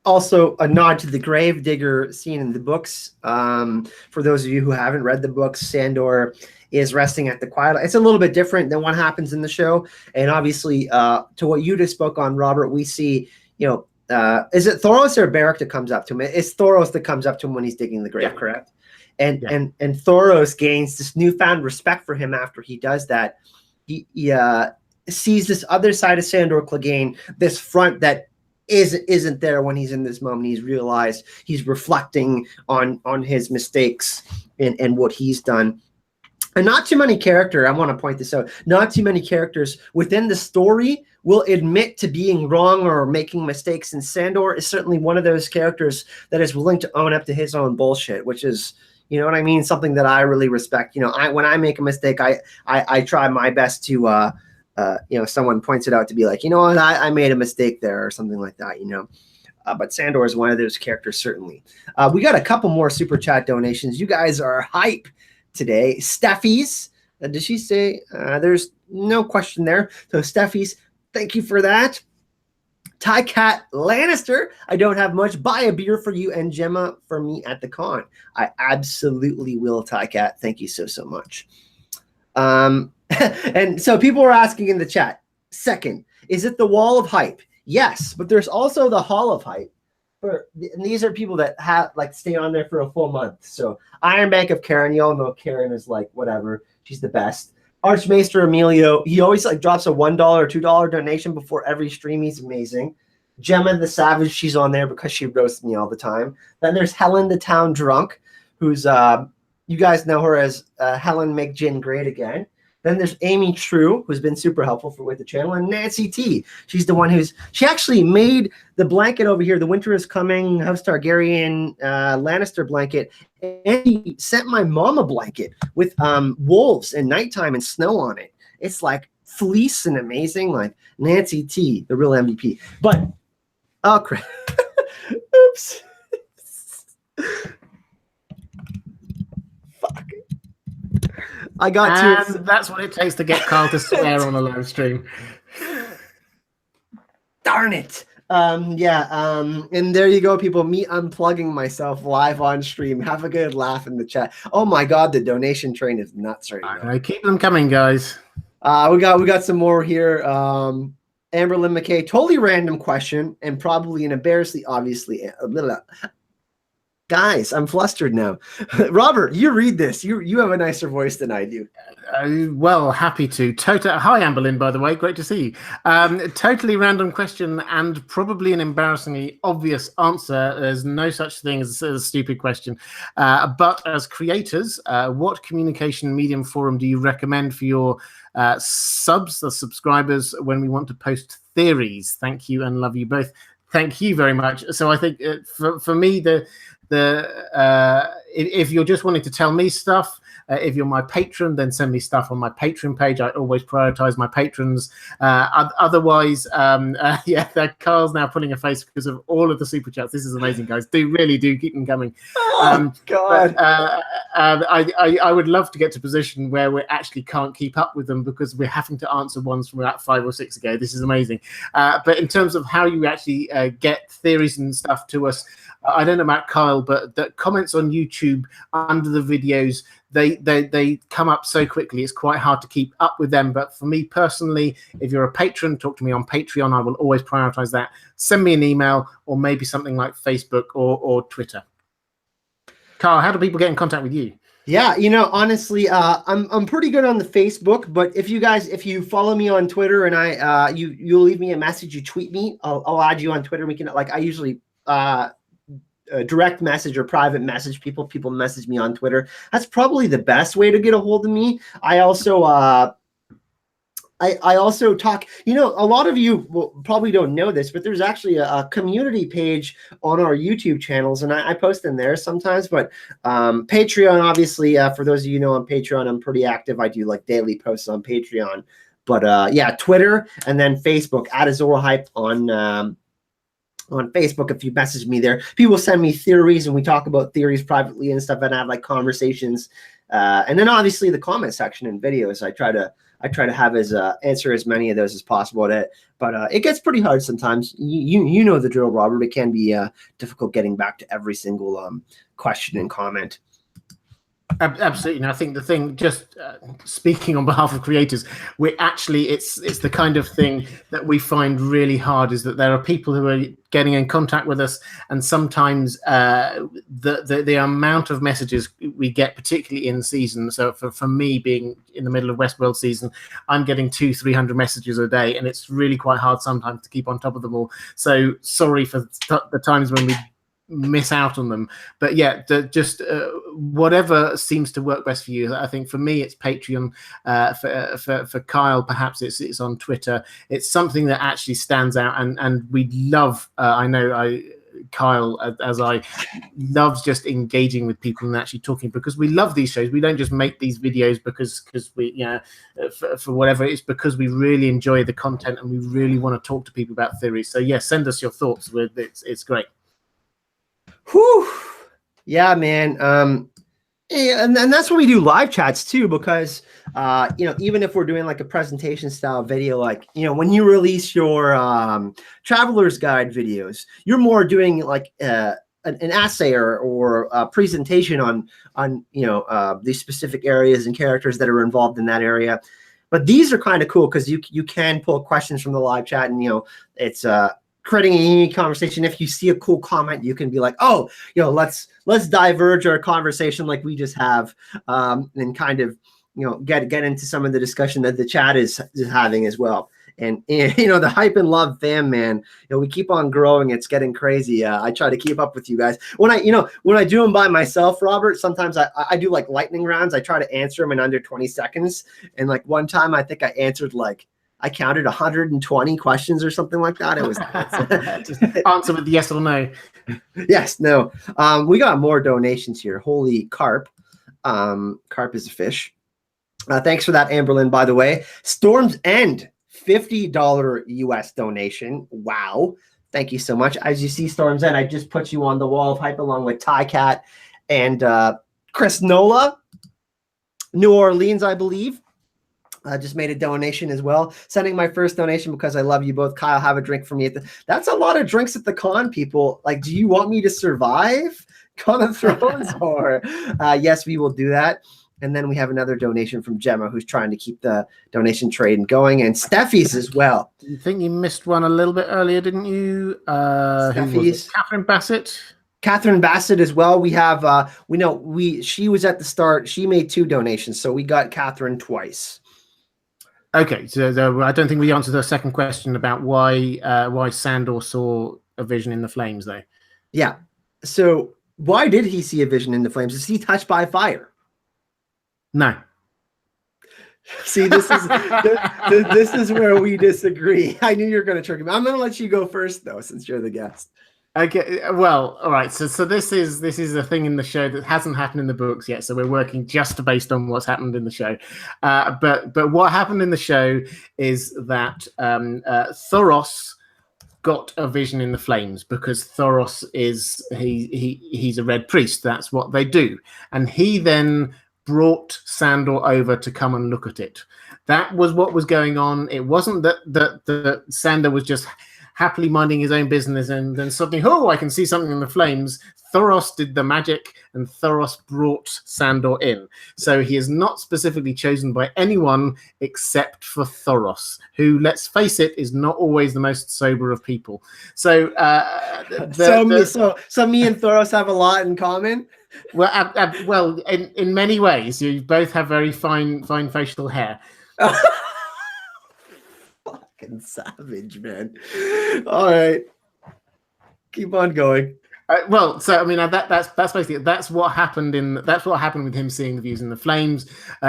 Also, a nod to the gravedigger scene in the books. For those of you who haven't read the books, Sandor is resting at the quiet. It's a little bit different than what happens in the show. And obviously, to what you just spoke on, Robert, we see, you know, is it Thoros or Beric that comes up to him? It's Thoros that comes up to him when he's digging the grave, correct? And Thoros gains this newfound respect for him after he does that. He sees this other side of Sandor Clegane, this front that isn't there when he's in this moment. He's realized, he's reflecting on his mistakes and what he's done. And not too many characters, I want to point this out, not too many characters within the story will admit to being wrong or making mistakes. And Sandor is certainly one of those characters that is willing to own up to his own bullshit, which is, you know what I mean? Something that I really respect. You know, when I make a mistake, I try my best to, you know, someone points it out to be like, you know what, I made a mistake there or something like that, you know. But Sandor is one of those characters, certainly. We got a couple more super chat donations. You guys are hype today. Steffi's, did she say? There's no question there. So Steffi's, thank you for that. Ty Cat Lannister, I don't have much. Buy a beer for you and Gemma for me at the con. I absolutely will, Ty Cat. Thank you so much. And so people were asking in the chat, second, is it the wall of hype? Yes, but there's also the Hall of Hype. And these are people that have like stay on there for a full month. So Iron Bank of Karen, you all know Karen is like whatever. She's the best. Archmaester Emilio, he always like drops a $1 or $2 donation before every stream. He's amazing. Gemma the Savage, she's on there because she roasts me all the time. Then there's Helen the Town Drunk, who's you guys know her as Helen Make Gin Great Again. Then there's Amy True, who's been super helpful with the channel, and Nancy T. She's the one she actually made the blanket over here, the Winter is Coming, House Targaryen Lannister blanket, and she sent my mom a blanket with wolves and nighttime and snow on it. It's like fleece and amazing, like Nancy T, the real MVP. But, oh, crap. Oops. Fuck. I got to. That's what it takes to get Carl to swear on a live stream. Darn it. And there you go, people. Me unplugging myself live on stream. Have a good laugh in the chat. Oh my God, the donation train is nuts right now. Keep them coming, guys. We got some more here. Amber Lynn McKay, totally random question and probably an embarrassingly obviously. Guys, I'm flustered now. Robert, you read this. You have a nicer voice than I do. Well, happy to. Hi, Amberlyn, by the way. Great to see you. Totally random question and probably an embarrassingly obvious answer. There's no such thing as a stupid question. But as creators, what communication medium forum do you recommend for your the subscribers, when we want to post theories? Thank you and love you both. Thank you very much. So I think for me, if you're just wanting to tell me stuff, if you're my patron, then send me stuff on my Patreon page. I always prioritize my patrons. Otherwise, Carl's now putting a face because of all of the super chats. This is amazing, guys. Really do keep them coming. Oh, God. I would love to get to a position where we actually can't keep up with them because we're having to answer ones from about 5 or 6 ago. This is amazing. But in terms of how you actually get theories and stuff to us, I don't know about Kyle, but the comments on YouTube under the videos, they come up so quickly, it's quite hard to keep up with them. But for me personally, if you're a patron, talk to me on Patreon. I will always prioritize that. Send me an email or maybe something like Facebook or Twitter. Kyle, how do people get in contact with you? Yeah, honestly, I'm pretty good on the Facebook, but if you follow me on Twitter and you leave me a message, you tweet me, I'll add you on Twitter. We can, I usually direct message or private message people. People message me on Twitter. That's probably the best way to get a hold of me. I also I also talk, a lot of you probably don't know this, but there's actually a community page on our YouTube channels, and I post in there sometimes. But Patreon, obviously, for those of you on Patreon, I'm pretty active. I do like daily posts on Patreon. But Twitter and then Facebook, @AzoralHype on Facebook. If you message me there, people send me theories and we talk about theories privately and stuff, and I have conversations. And then obviously the comment section in videos, I try to have answer as many of those as possible. But it gets pretty hard sometimes. You know the drill, Robert. It can be difficult getting back to every single question and comment. Absolutely. And I think the thing, just speaking on behalf of creators, it's the kind of thing that we find really hard, is that there are people who are getting in contact with us, and sometimes the amount of messages we get, particularly in season. So for me, being in the middle of Westworld season, I'm getting 200-300 messages a day, and it's really quite hard sometimes to keep on top of them all. So sorry for the times when we miss out on them, but whatever seems to work best for you. I think for me it's Patreon. For Kyle, perhaps it's on Twitter. It's something that actually stands out, and we love. Kyle, as I loves just engaging with people and actually talking, because we love these shows. We don't just make these videos because we for whatever. It's because we really enjoy the content and we really want to talk to people about theories. So send us your thoughts. It's great. Whew. Yeah, man. And that's when we do live chats too, because even if we're doing like a presentation style video, when you release your traveler's guide videos, you're more doing like an essay or a presentation on these specific areas and characters that are involved in that area. But these are kind of cool because you can pull questions from the live chat, and it's creating a unique conversation. If you see a cool comment, you can be like, oh, let's diverge our conversation like we just have, and kind of get into some of the discussion that the chat is having as well. And the Hype and Love fam, man, we keep on growing. It's getting crazy. I try to keep up with you guys. When I do them by myself, Robert, sometimes I do like lightning rounds. I try to answer them in under 20 seconds. And like one time, I think I answered I counted 120 questions or something like that. It was just answer with yes or no. Yes, no. We got more donations here. Holy carp. Carp is a fish. Thanks for that, Amberlyn, by the way. Storm's End. $50 US donation. Wow. Thank you so much. As you see, Storm's End, I just put you on the wall of hype along with Ty Cat and Chris Nola. New Orleans, I believe. I just made a donation as well. Sending my first donation because I love you both. Kyle, have a drink for me. That's a lot of drinks at the con, people. Like, do you want me to survive Con of Thrones? Or yes, we will do that. And then we have another donation from Gemma, who's trying to keep the donation trade going, and Steffi's as well. You think you missed one a little bit earlier, didn't you? Steffi's. Catherine Bassett. Catherine Bassett as well. We have, she was at the start. She made 2 donations, so we got Catherine twice. Okay, so I don't think we answered the second question about why Sandor saw a vision in the flames, though. Yeah. So why did he see a vision in the flames? Is he touched by fire? No. See, this is where we disagree. I knew you were going to trick me. I'm going to let you go first, though, since you're the guest. Okay, well, all right. So this is a thing in the show that hasn't happened in the books yet. So we're working just based on what's happened in the show. But what happened in the show is that Thoros got a vision in the flames because Thoros he's a red priest. That's what they do, and he then brought Sandor over to come and look at it. That was what was going on. It wasn't that Sandor was just happily minding his own business and then suddenly, I can see something in the flames. Thoros did the magic and Thoros brought Sandor in. So he is not specifically chosen by anyone except for Thoros, who, let's face it, is not always the most sober of people. So so me and Thoros have a lot in common. Well, in many ways, you both have very fine facial hair. Fucking savage, man. All right, keep on going. Well, so I mean that's basically what happened with him seeing the views in the flames.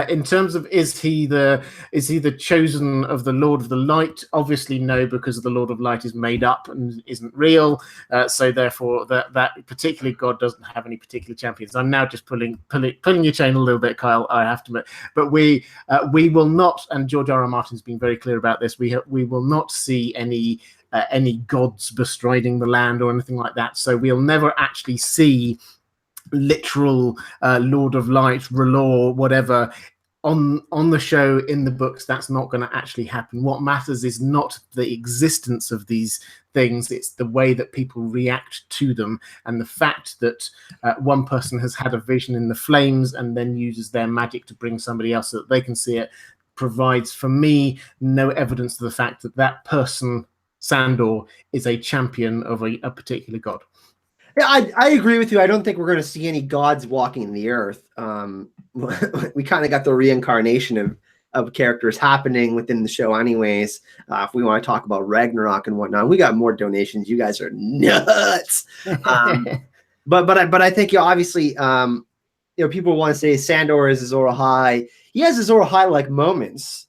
In terms of is he the chosen of the Lord of the Light? Obviously no, because the Lord of Light is made up and isn't real. So therefore that particular god doesn't have any particular champions. I'm now just pulling your chain a little bit, Kyle. I have to admit, but we will not, and George R. R. Martin's been very clear about this. We will not see any gods bestriding the land or anything like that. So we'll never actually see literal Lord of Light, R'hllor, whatever, on the show, in the books. That's not going to actually happen. What matters is not the existence of these things, it's the way that people react to them. And the fact that one person has had a vision in the flames and then uses their magic to bring somebody else so that they can see it provides, for me, no evidence to the fact that that person, Sandor, is a champion of a particular god. Yeah, I agree with you. I don't think we're going to see any gods walking the earth. We kind of got the reincarnation of characters happening within the show anyways. If we want to talk about Ragnarok and whatnot, we got more donations. You guys are nuts. But I think obviously people want to say Sandor is Azor Ahai. He has Azor Ahai like moments.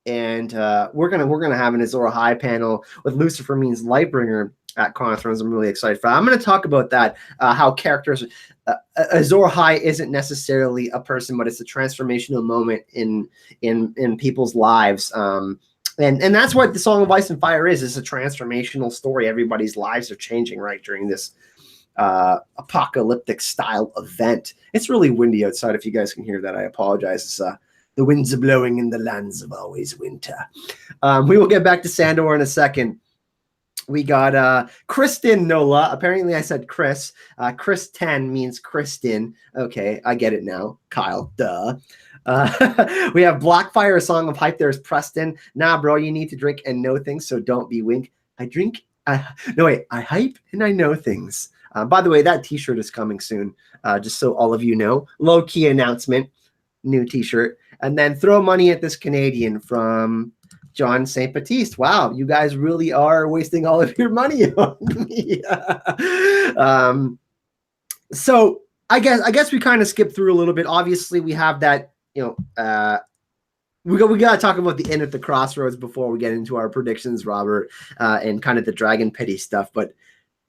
And we're gonna have an Azor Ahai panel with Lucifer Means Lightbringer at Con of Thrones. I'm really excited for that. I'm going to talk about that, how characters, Azor Ahai isn't necessarily a person, but it's a transformational moment in people's lives. And that's what the Song of Ice and Fire is. It's a transformational story. Everybody's lives are changing right during this apocalyptic style event. It's really windy outside. If you guys can hear that, I apologize. It's the winds are blowing in the lands of always winter. We will get back to Sandor in a second. We got Kristen Nola. Apparently I said Chris. Chris 10 means Kristen. Okay, I get it now. Kyle, duh. We have Blackfire, a song of hype. There's Preston. Nah, bro, you need to drink and know things, so don't be wink. I drink. No, wait. I hype and I know things. By the way, that T-shirt is coming soon. Just so all of you know, low key announcement, new T-shirt, and then throw money at this Canadian from John St. Baptiste. Wow, you guys really are wasting all of your money on me. So I guess we kind of skipped through a little bit. Obviously, we have that, we got to talk about the end at the crossroads before we get into our predictions, Robert, and kind of the Dragon Pity stuff. But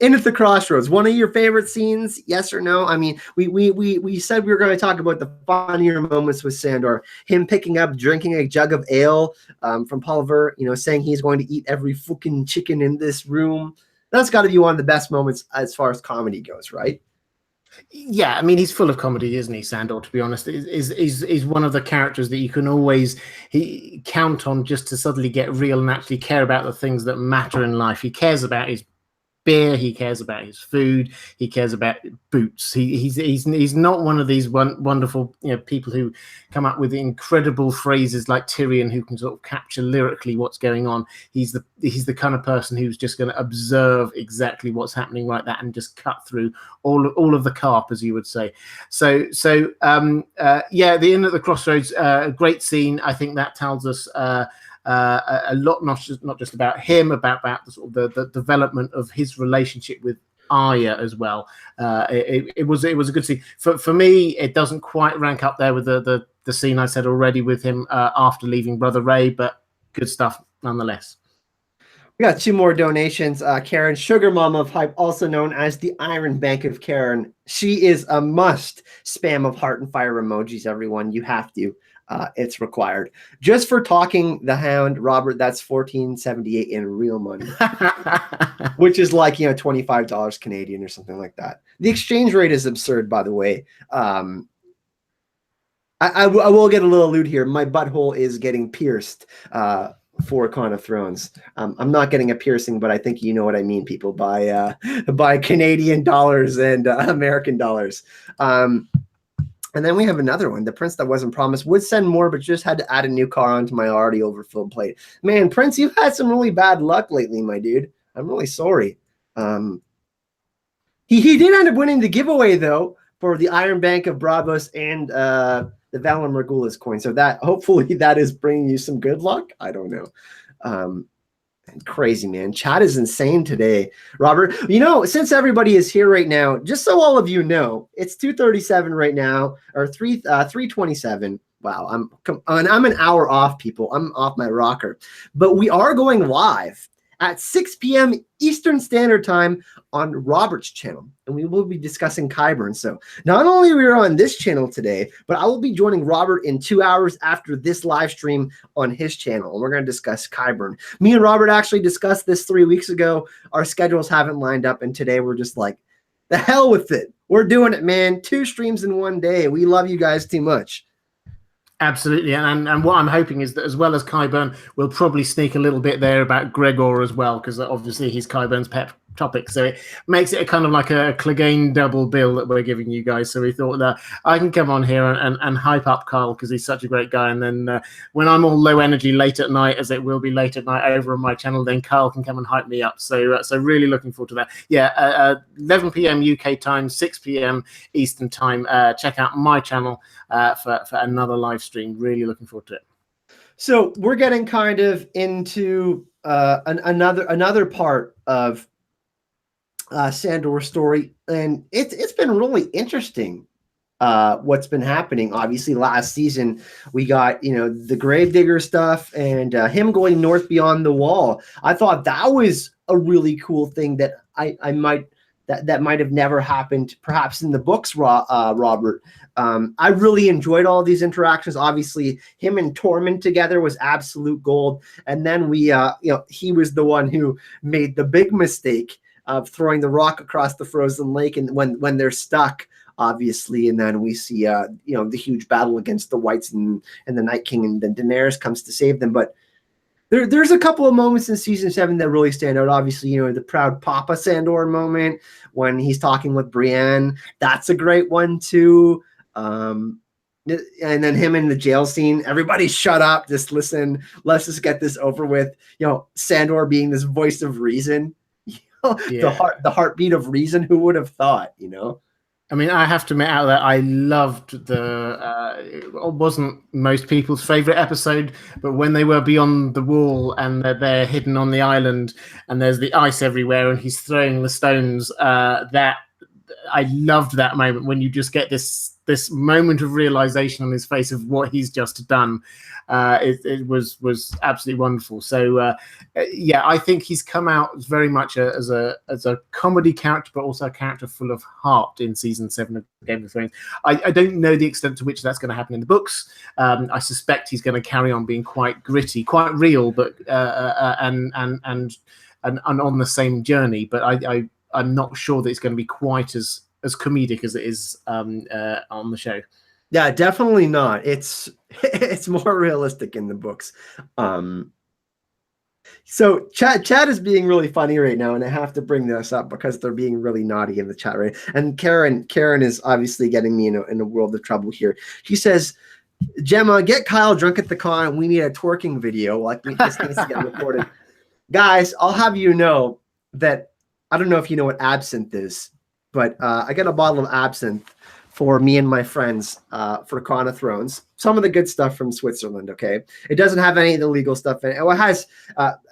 end at the crossroads, one of your favorite scenes, yes or no? I mean, we said we were going to talk about the funnier moments with Sandor, him drinking a jug of ale from Pulver, saying he's going to eat every fucking chicken in this room. That's got to be one of the best moments as far as comedy goes, right? Yeah, I mean, he's full of comedy, isn't he, Sandor? To be honest, is one of the characters that you can always count on just to suddenly get real and actually care about the things that matter in life. He cares about his beer, he cares about his food, he cares about boots. He's not one of these wonderful people who come up with incredible phrases like Tyrion, who can sort of capture lyrically what's going on. He's the kind of person who's just going to observe exactly what's happening like that and just cut through all of the carp, as you would say. So yeah, the end at the crossroads, great scene. I think that tells us a lot, not just about him, about the sort of the development of his relationship with Arya as well. It was a good scene. For me, it doesn't quite rank up there with the scene I said already with him after leaving Brother Ray, but good stuff nonetheless. We got 2 more donations. Karen, Sugar Mama of Hype, also known as the Iron Bank of Karen. She is a must. Spam of heart and fire emojis, everyone. You have to. It's required. Just for talking the Hound, Robert, that's $14.78 in real money, which is like, $25 Canadian or something like that. The exchange rate is absurd, by the way. I will get a little lewd here. My butthole is getting pierced for Con of Thrones. I'm not getting a piercing, but I think you know what I mean, people, by Canadian dollars and American dollars. And then we have another one. The Prince that wasn't promised would send more, but just had to add a new car onto my already overfilled plate. Man, Prince, you've had some really bad luck lately, my dude. I'm really sorry. He did end up winning the giveaway, though, for the Iron Bank of Bravos and the Valar Morghulis coin. So that hopefully that is bringing you some good luck. I don't know. Crazy, man. Chat is insane today, Robert. Since everybody is here right now, just so all of you know, it's 2:37 right now, or 3:27. Wow, I'm an hour off, people. I'm off my rocker, but we are going live at 6 p.m. Eastern Standard Time on Robert's channel, and we will be discussing Qyburn. So not only are we on this channel today, but I will be joining Robert in 2 hours after this live stream on his channel, and we're going to discuss Qyburn. Me and Robert actually discussed this 3 weeks ago. Our schedules haven't lined up, and today we're just like, the hell with it. We're doing it, man. 2 streams in one day. We love you guys too much. Absolutely, and what I'm hoping is that as well as Qyburn, we'll probably sneak a little bit there about Gregor as well, because obviously he's Qyburn's pet topic, so it makes it a kind of like a Clegane double bill that we're giving you guys. So we thought that I can come on here and hype up Kyle because he's such a great guy, and then when I'm all low energy late at night, as it will be late at night over on my channel, then Kyle can come and hype me up. So really looking forward to that. Yeah, 11 p.m. UK time, 6 p.m. Eastern time. Check out my channel for another live stream. Really looking forward to it. So we're getting kind of into another part of Sandor's story, and it's been really interesting what's been happening. Obviously last season we got the Gravedigger stuff and him going north beyond the wall. I thought that was a really cool thing that that might have never happened perhaps in the books, Robert. I really enjoyed all these interactions. Obviously him and Tormund together was absolute gold, and then we he was the one who made the big mistake of throwing the rock across the frozen lake, and when they're stuck, obviously, and then we see the huge battle against the Whites and the Night King, and then Daenerys comes to save them. But there's a couple of moments in season 7 that really stand out. Obviously, the proud Papa Sandor moment when he's talking with Brienne. That's a great one too. And then him in the jail scene, everybody shut up, just listen, let's just get this over with. Sandor being this voice of reason, the heartbeat of reason. Who would have thought? I mean, I have to admit out that I loved it wasn't most people's favorite episode, but when they were beyond the wall and they're hidden on the island and there's the ice everywhere and he's throwing the stones, that I loved that moment when you just get this moment of realization on his face of what he's just done. It was absolutely wonderful. So I think he's come out very much as a comedy character, but also a character full of heart in season 7 of Game of Thrones. I don't know the extent to which that's going to happen in the books. I suspect he's going to carry on being quite gritty, quite real, but and on the same journey. But I'm not sure that it's going to be quite as comedic as it is on the show. Yeah, definitely not. It's more realistic in the books. So chat is being really funny right now, and I have to bring this up because they're being really naughty in the chat, right? And Karen is obviously getting me in a world of trouble here. She says, Gemma, get Kyle drunk at the con. We need a twerking video. Like, this needs to get recorded. Guys, I'll have you know that I don't know if you know what absinthe is, but I got a bottle of absinthe for me and my friends for Con of Thrones. Some of the good stuff from Switzerland, okay? It doesn't have any of the legal stuff in it. It has,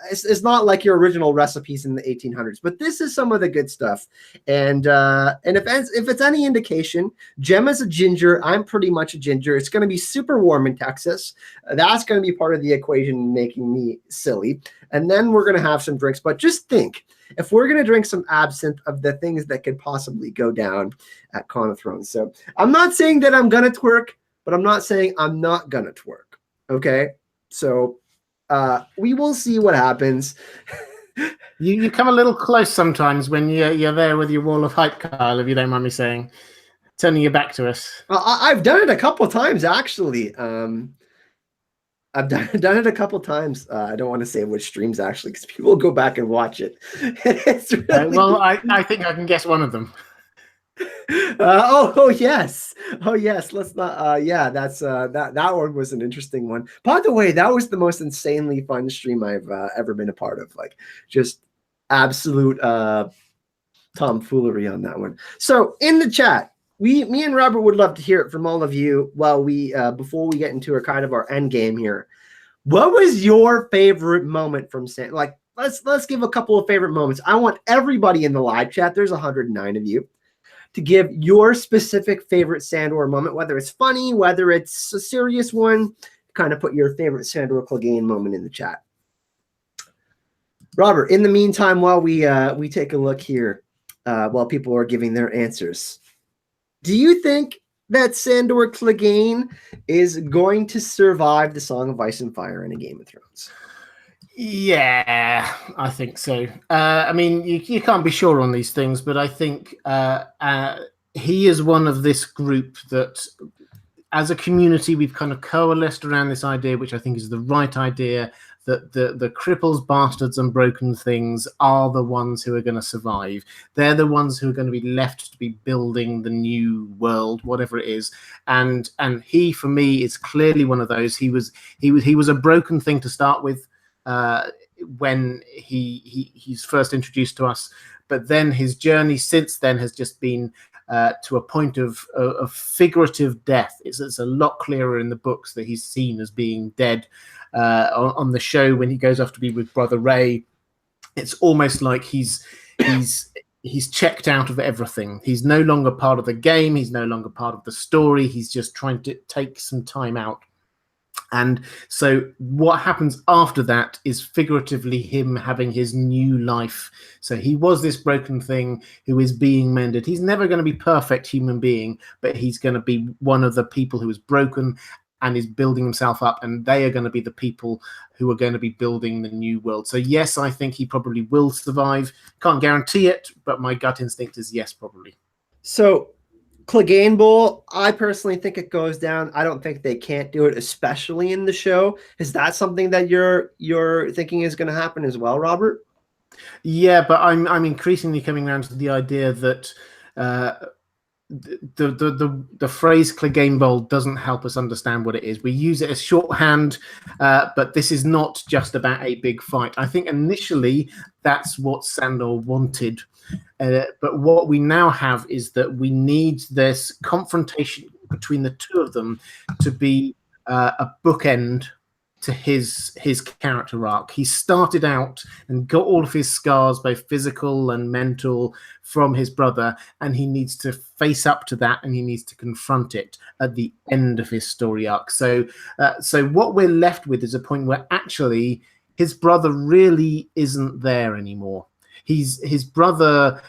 it's not like your original recipes in the 1800s, but this is some of the good stuff. And if it's any indication, Gemma's a ginger. I'm pretty much a ginger. It's going to be super warm in Texas. That's going to be part of the equation making me silly. And then we're going to have some drinks. But just think, if we're going to drink some absinthe of the things that could possibly go down at Con of Thrones. So I'm not saying that I'm going to twerk, but I'm not saying I'm not going to twerk. Okay. So we will see what happens. You come a little close sometimes when you're there with your wall of hype, Kyle, if you don't mind me saying, turning your back to us. I've done it a couple of times, actually. I've done it a couple times. I don't want to say which streams, actually, because people will go back and watch it. It's really... I think I can guess one of them. Oh yes. Let's not. Yeah, that's that one was an interesting one. By the way, that was the most insanely fun stream I've ever been a part of. Like, just absolute tomfoolery on that one. So in the chat, me and Robert would love to hear it from all of you while we before we get into our end game here. What was your favorite moment from Sandor? Like, let's give a couple of favorite moments. I want everybody in the live chat, there's 109 of you, to give your specific favorite Sandor moment, whether it's funny, whether it's a serious one. Kind of put your favorite Sandor Clegane moment in the chat. Robert, in the meantime, while we take a look here, while people are giving their answers, do you think that Sandor Clegane is going to survive the Song of Ice and Fire in a Game of Thrones? Yeah, I think so. I mean, you can't be sure on these things, but I think he is one of this group that, as a community, we've kind of coalesced around this idea, which I think is the right idea, that the cripples, bastards, and broken things are the ones who are going to survive. They're the ones who are going to be left to be building the new world, whatever it is. And he, for me, is clearly one of those. He was a broken thing to start with when he's first introduced to us, but then his journey since then has just been to a point of figurative death. It's a lot clearer in the books that he's seen as being dead. On the show, when he goes off to be with Brother Ray, it's almost like he's checked out of everything. He's no longer part of the game. He's no longer part of the story. He's just trying to take some time out. And so what happens after that is figuratively him having his new life. So he was this broken thing who is being mended. He's never going to be perfect human being, but he's going to be one of the people who is broken and is building himself up, and they are going to be the people who are going to be building the new world. So yes, I think he probably will survive. Can't guarantee it, but my gut instinct is yes, probably. So Cleganebowl, I personally think it goes down. I don't think they can't do it, especially in the show. Is that something that you're thinking is going to happen as well, Robert? Yeah, but I'm increasingly coming around to the idea that the phrase Cleganebowl doesn't help us understand what it is. We use it as shorthand, but this is not just about a big fight. I think initially that's what Sandor wanted, but what we now have is that we need this confrontation between the two of them to be a bookend to his character arc. He started out and got all of his scars, both physical and mental, from his brother, and he needs to face up to that, and he needs to confront it at the end of his story arc. So what we're left with is a point where actually his brother really isn't there anymore. His brother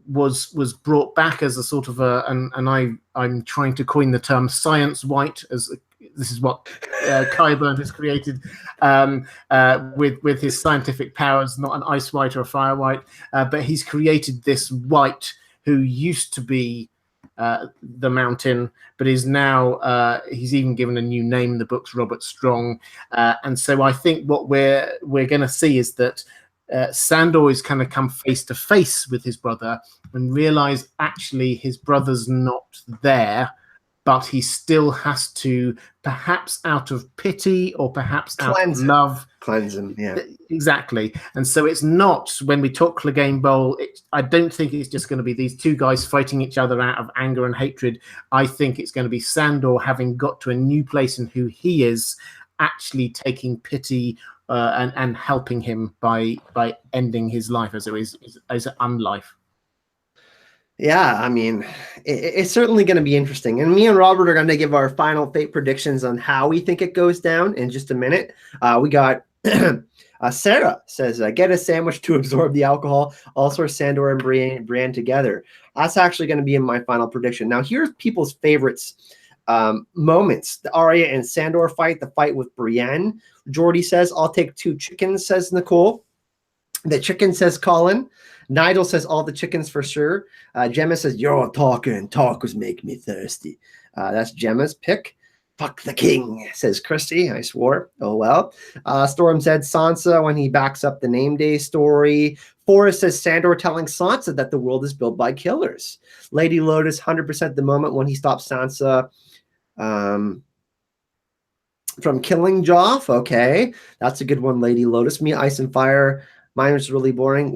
was brought back as a sort of I'm trying to coin the term science white, as this is what Qyburn has created with his scientific powers, not an ice white or a fire white, but he's created this white who used to be the Mountain, but is now he's even given a new name in the books, Robert Strong, and so I think what we're going to see is that Sandor is kind of come face to face with his brother and realize actually his brother's not there, but he still has to, perhaps out of pity or perhaps out of love, cleanse him. Yeah, exactly. And so it's not, when we talk Cleganebowl, I don't think it's just going to be these two guys fighting each other out of anger and hatred. I think it's going to be Sandor, having got to a new place in who he is, actually taking pity and helping him by ending his life as an unlife. Yeah, I mean, it's certainly going to be interesting. And me and Robert are going to give our final fate predictions on how we think it goes down in just a minute. We got Sarah says, get a sandwich to absorb the alcohol. Also, Sandor and Brienne together. That's actually going to be in my final prediction. Now, here's people's favorites moments. The Arya and Sandor fight, the fight with Brienne. Jordy says, I'll take 2 chickens, says Nicole. The chicken, says Colin. Nigel says all the chickens for sure. Gemma says, you're talking. Talkers make me thirsty. That's Gemma's pick. Fuck the king, says Christy. I swore. Oh, well. Storm said Sansa when he backs up the name day story. Forrest says Sandor telling Sansa that the world is built by killers. Lady Lotus, 100% the moment when he stops Sansa from killing Joff. Okay. That's a good one, Lady Lotus. Me, Ice and Fire. Mine was really boring.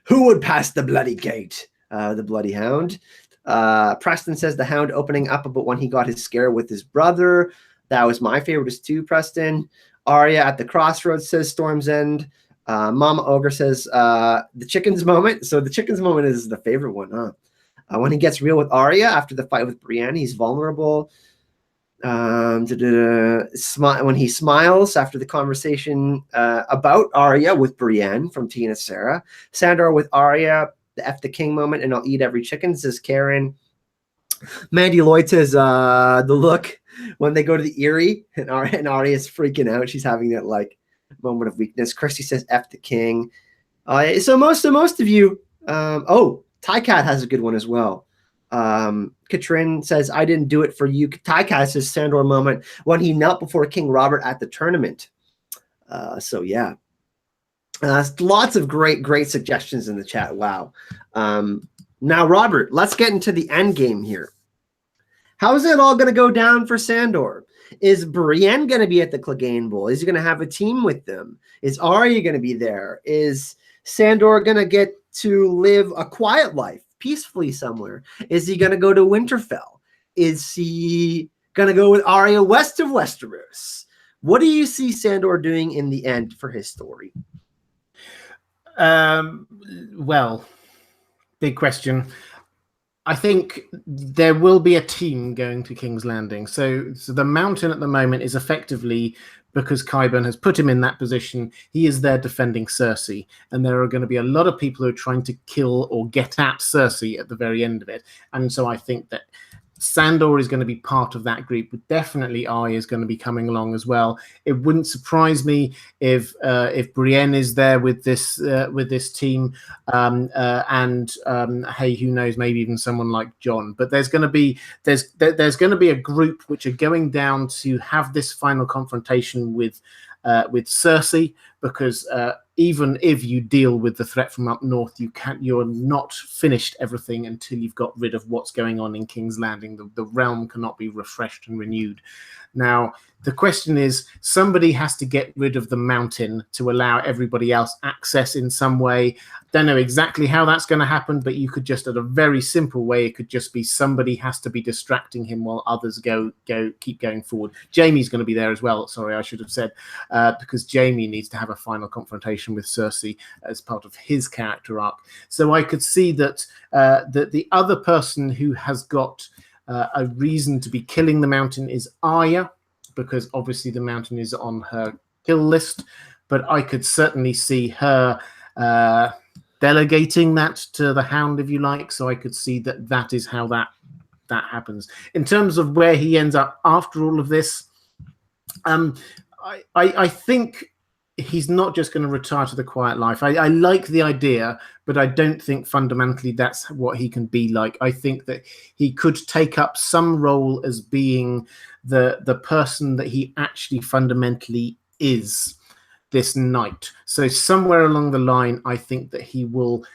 Who would pass the bloody gate? The bloody Hound. Preston says the Hound opening up about when he got his scare with his brother. That was my favorite too, Preston. Arya at the crossroads, says Storm's End. Mama Ogre says the chickens moment. So the chickens moment is the favorite one, huh? When he gets real with Arya after the fight with Brienne, he's vulnerable. When he smiles after the conversation about Arya with Brienne from Tina Sarah. Sandor with Arya, the F the King moment, and I'll eat every chicken, says Karen. Mandy Lloyd says the look when they go to the Eyrie and Arya's freaking out. She's having that like moment of weakness. Christy says F the King. So most of you, Tycat has a good one as well. Katrin says, I didn't do it for you. Tycat says Sandor moment when he knelt before King Robert at the tournament. So yeah. Lots of great suggestions in the chat. Wow. Now, Robert, let's get into the end game here. How is it all going to go down for Sandor? Is Brienne going to be at the Cleganebowl? Is he going to have a team with them? Is Arya going to be there? Is Sandor going to get to live a quiet life peacefully somewhere? Is he going to go to Winterfell? Is he going to go with Arya west of Westeros? What do you see Sandor doing in the end for his story? Well, big question. I think there will be a team going to King's Landing. So the Mountain at the moment is effectively, because Qyburn has put him in that position, he is there defending Cersei. And there are going to be a lot of people who are trying to kill or get at Cersei at the very end of it. And so I think that Sandor is going to be part of that group, but definitely Arya is going to be coming along as well. It wouldn't surprise me if Brienne is there with this team, and hey, who knows, maybe even someone like Jon. But there's going to be a group which are going down to have this final confrontation with Cersei, because even if you deal with the threat from up north, you're not finished everything until you've got rid of what's going on in King's Landing. The realm cannot be refreshed and renewed. Now, the question is, somebody has to get rid of the mountain to allow everybody else access in some way. Don't know exactly how that's going to happen, but you could just, at a very simple way, it could just be somebody has to be distracting him while others keep going forward. Jaime's going to be there as well. Sorry, I should have said, because Jaime needs to have a final confrontation with Cersei as part of his character arc. So I could see that the other person who has got a reason to be killing the mountain is Arya, because obviously the mountain is on her kill list. But I could certainly see her delegating that to the Hound, if you like. So I could see that is how that happens. In terms of where he ends up after all of this, I think he's not just going to retire to the quiet life. I like the idea, but I don't think fundamentally that's what he can be like. I think that he could take up some role as being the person that he actually fundamentally is, this knight. So somewhere along the line, I think that he will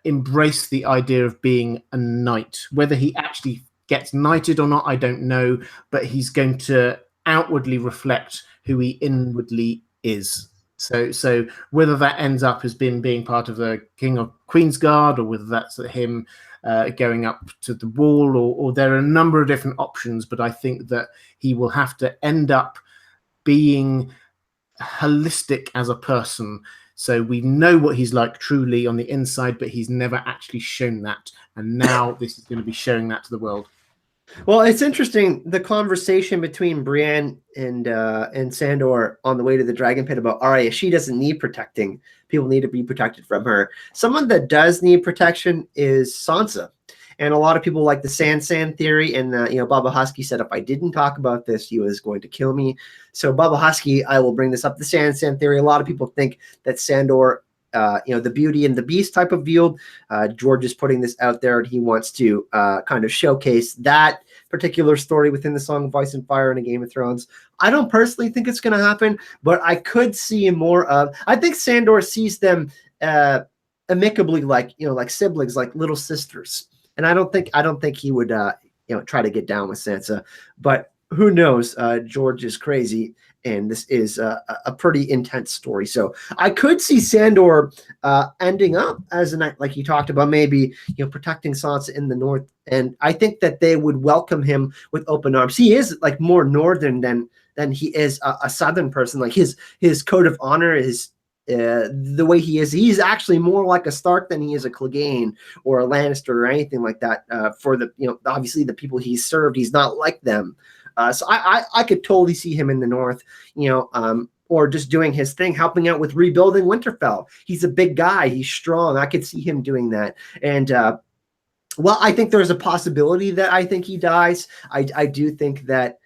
embrace the idea of being a knight. Whether he actually gets knighted or not, I don't know, but he's going to outwardly reflect who he inwardly is. So whether that ends up as being part of the King or Queen's Guard, or whether that's him going up to the wall, or there are a number of different options, but I think that he will have to end up being holistic as a person. So we know what he's like truly on the inside, but he's never actually shown that. And now this is going to be showing that to the world. Well, it's interesting, the conversation between Brienne and Sandor on the way to the Dragon Pit about Arya. She doesn't need protecting. People need to be protected from her. Someone that does need protection is Sansa. And a lot of people like the Sand theory. And, Baba Husky said, if I didn't talk about this, he was going to kill me. So Baba Husky, I will bring this up. The Sand theory. A lot of people think that Sandor, the Beauty and the Beast type of view. George is putting this out there, and he wants to kind of showcase that particular story within the Song of Ice and Fire and a Game of Thrones. I don't personally think it's going to happen, but I could see more of. I think Sandor sees them amicably, like siblings, like little sisters. And I don't think he would try to get down with Sansa. But who knows? George is crazy. And this is a pretty intense story. So I could see Sandor ending up as a knight, like you talked about, maybe protecting Sansa in the north. And I think that they would welcome him with open arms. He is like more northern than he is a southern person. Like his code of honor is the way he is. He's actually more like a Stark than he is a Clegane or a Lannister or anything like that. For the obviously the people he's served, he's not like them. So I could totally see him in the north, or just doing his thing, helping out with rebuilding Winterfell. He's a big guy. He's strong. I could see him doing that. And, I think there's a possibility that I think he dies. I do think that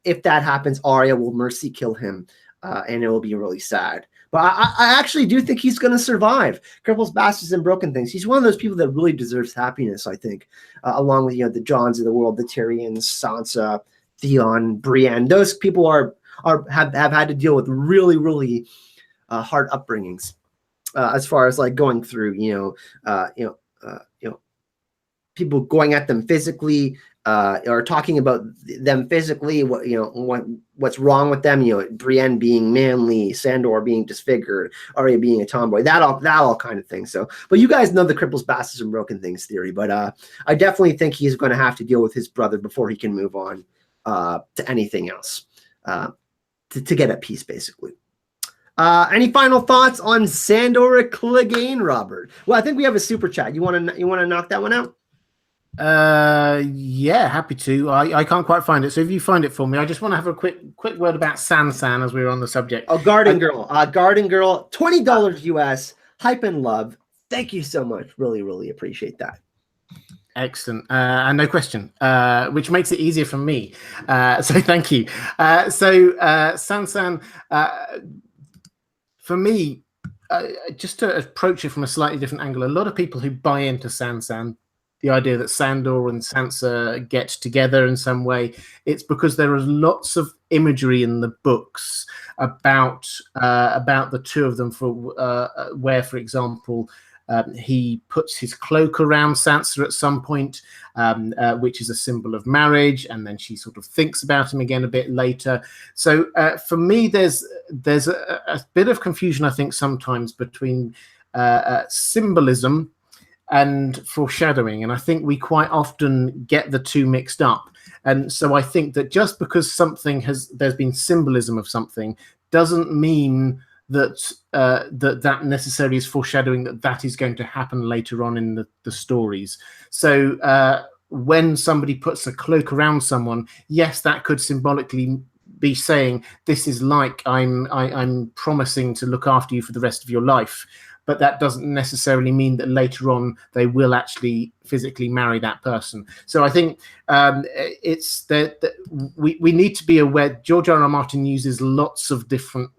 if that happens, Arya will mercy kill him, and it will be really sad. But I actually do think he's going to survive. Cripples, Bastards, and Broken Things. He's one of those people that really deserves happiness, I think, along with the Johns of the world, the Tyrions, Sansa, Theon, Brienne. Those people have had to deal with really, really hard upbringings as far as like going through, people going at them physically, or talking about them physically. What's wrong with them? Brienne being manly, Sandor being disfigured, Arya being a tomboy. That all kind of thing. So, but you guys know the Cripples, Bastards, and Broken Things theory. But I definitely think he's going to have to deal with his brother before he can move on to anything else, to get at peace, basically. Any final thoughts on Sandor Clegane, Robert? Well, I think we have a super chat. You want to knock that one out? Yeah, happy to. I can't quite find it, so if you find it for me, I just want to have a quick word about Sansan as we were on the subject. Oh, Garden Girl, $20 US, hype and love. Thank you so much. Really, really appreciate that. Excellent. And no question, which makes it easier for me. So thank you. So Sansan, for me, just to approach it from a slightly different angle, a lot of people who buy into Sansan the idea that Sandor and Sansa get together in some way, it's because there is lots of imagery in the books about the two of them, for where, for example, he puts his cloak around Sansa at some point, which is a symbol of marriage, and then she sort of thinks about him again a bit later. So for me, there's a bit of confusion, I think, sometimes between symbolism and foreshadowing, and I think we quite often get the two mixed up. And so I think that just because there's been symbolism of something doesn't mean that that necessarily is foreshadowing that is going to happen later on in the stories. So when somebody puts a cloak around someone, yes, that could symbolically be saying, this is like I'm promising to look after you for the rest of your life. But that doesn't necessarily mean that later on they will actually physically marry that person. So I think it's that we need to be aware. George R.R. Martin uses lots of different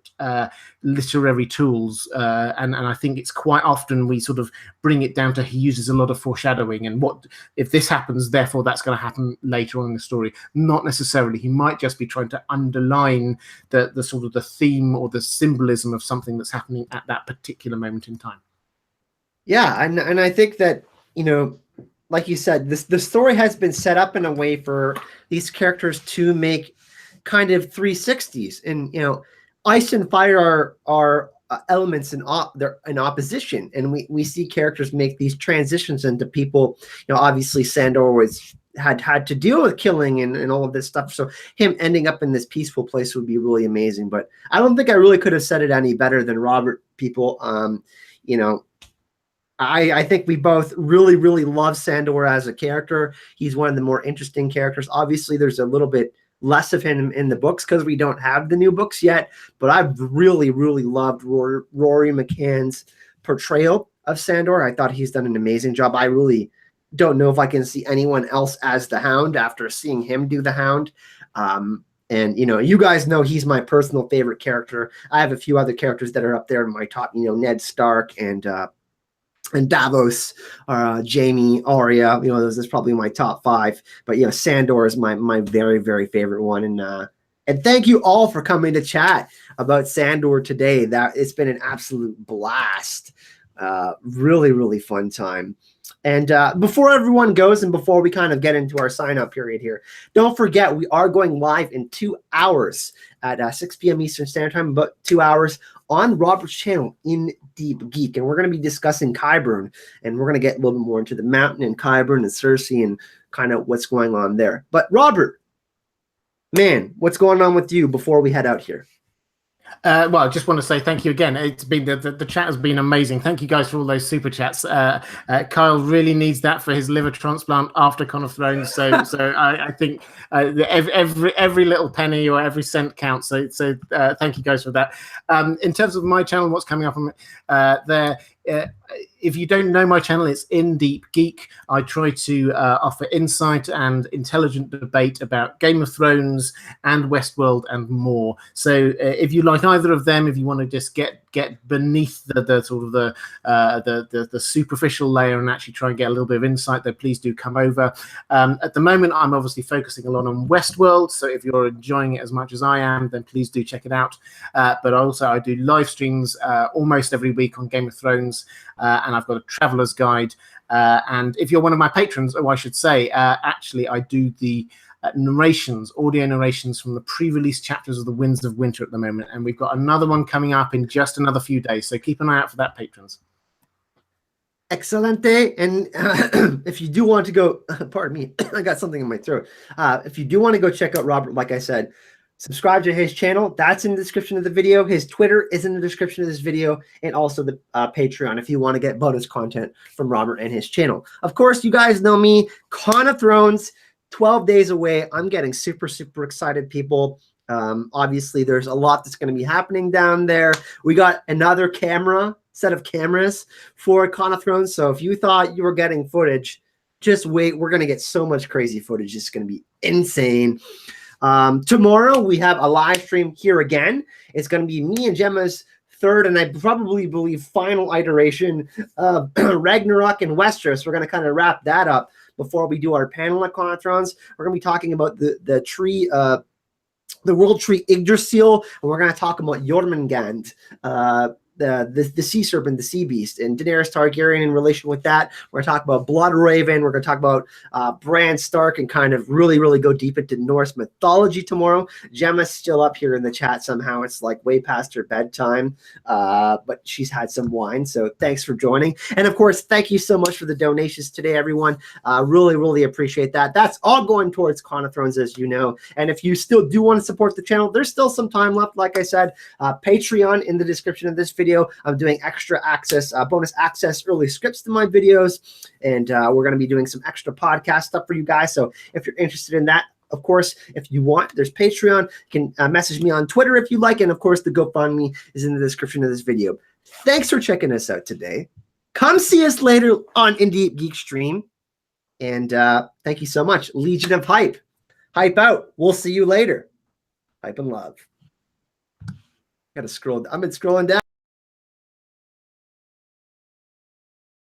literary tools, and I think it's quite often we sort of bring it down to he uses a lot of foreshadowing, and what if this happens, therefore that's going to happen later on in the story. Not necessarily. He might just be trying to underline the sort of the theme or the symbolism of something that's happening at that particular moment in time. Yeah, and I think that, you know, like you said, the story has been set up in a way for these characters to make kind of 360s, and you know, ice and fire are elements they're in opposition, and we see characters make these transitions into people. You know, obviously Sandor had to deal with killing and all of this stuff, so him ending up in this peaceful place would be really amazing. But I don't think I really could have said it any better than Robert, people. You know, I think we both really, really love Sandor as a character. He's one of the more interesting characters. Obviously, there's a little bit less of him in the books because we don't have the new books yet, but I've really, really loved Rory McCann's portrayal of Sandor. I thought he's done an amazing job. I really don't know if I can see anyone else as the Hound after seeing him do the Hound. And, you know, you guys know he's my personal favorite character. I have a few other characters that are up there in my top, you know, Ned Stark and Davos, or Jamie, Arya. You know, those is probably my top 5. But you know, Sandor is my very, very favorite one. And thank you all for coming to chat about Sandor today. That it's been an absolute blast. Really, really fun time. And before everyone goes, and before we kind of get into our sign-up period here, don't forget we are going live in 2 hours at 6 p.m. Eastern Standard Time, about 2 hours on Robert's channel, In Deep Geek. And we're going to be discussing Qyburn, and we're going to get a little bit more into the Mountain and Qyburn and Cersei and kind of what's going on there. But Robert, man, what's going on with you before we head out here? Well, I just want to say thank you again. It's been the chat has been amazing. Thank you guys for all those super chats. Kyle really needs that for his liver transplant after Con of Thrones. So I think every little penny or every cent counts. So thank you guys for that. In terms of my channel, what's coming up on there. If you don't know my channel, it's In Deep Geek. I try to offer insight and intelligent debate about Game of Thrones and Westworld and more. So if you like either of them, if you want to just get beneath the sort of the superficial layer and actually try and get a little bit of insight, then please do come over. At the moment, I'm obviously focusing a lot on Westworld. So if you're enjoying it as much as I am, then please do check it out. But also I do live streams almost every week on Game of Thrones. And I've got a traveler's guide. And if you're one of my patrons, I should say, actually, I do the audio narrations from the pre-release chapters of The Winds of Winter at the moment. And we've got another one coming up in just another few days. So keep an eye out for that, patrons. Excelente. And if you do want to go, pardon me, I got something in my throat. If you do want to go check out Robert, like I said, subscribe to his channel. That's in the description of the video. His Twitter is in the description of this video, and also the Patreon if you want to get bonus content from Robert and his channel. Of course, you guys know me. Con of Thrones, 12 days away. I'm getting super, super excited, people. Obviously, there's a lot that's going to be happening down there. We got another set of cameras for Con of Thrones. So if you thought you were getting footage, just wait. We're going to get so much crazy footage. It's going to be insane. Tomorrow we have a live stream here again. It's going to be me and Gemma's third and I probably believe final iteration of Ragnarok and Westeros. We're going to kind of wrap that up before we do our panel at Conathrons. We're going to be talking about the tree, the world tree Yggdrasil, and we're going to talk about Jormungand, the sea serpent, the sea beast, and Daenerys Targaryen in relation with that. We're going to talk about Bloodraven. We're going to talk about Bran Stark and kind of really, really go deep into Norse mythology tomorrow. Gemma's still up here in the chat somehow. It's like way past her bedtime, but she's had some wine, so thanks for joining. And of course, thank you so much for the donations today, everyone. Really, really appreciate that. That's all going towards Con of Thrones, as you know. And if you still do want to support the channel, there's still some time left. Like I said, Patreon in the description of this video. I'm doing extra access, bonus access, early scripts to my videos, and we're going to be doing some extra podcast stuff for you guys. So if you're interested in that, of course, if you want, there's Patreon. You can message me on Twitter if you like, and of course, the GoFundMe is in the description of this video. Thanks for checking us out today. Come see us later on In Deep Geek stream, and thank you so much. Legion of Hype. Hype out. We'll see you later. Hype and love. Got to scroll. I've been scrolling down.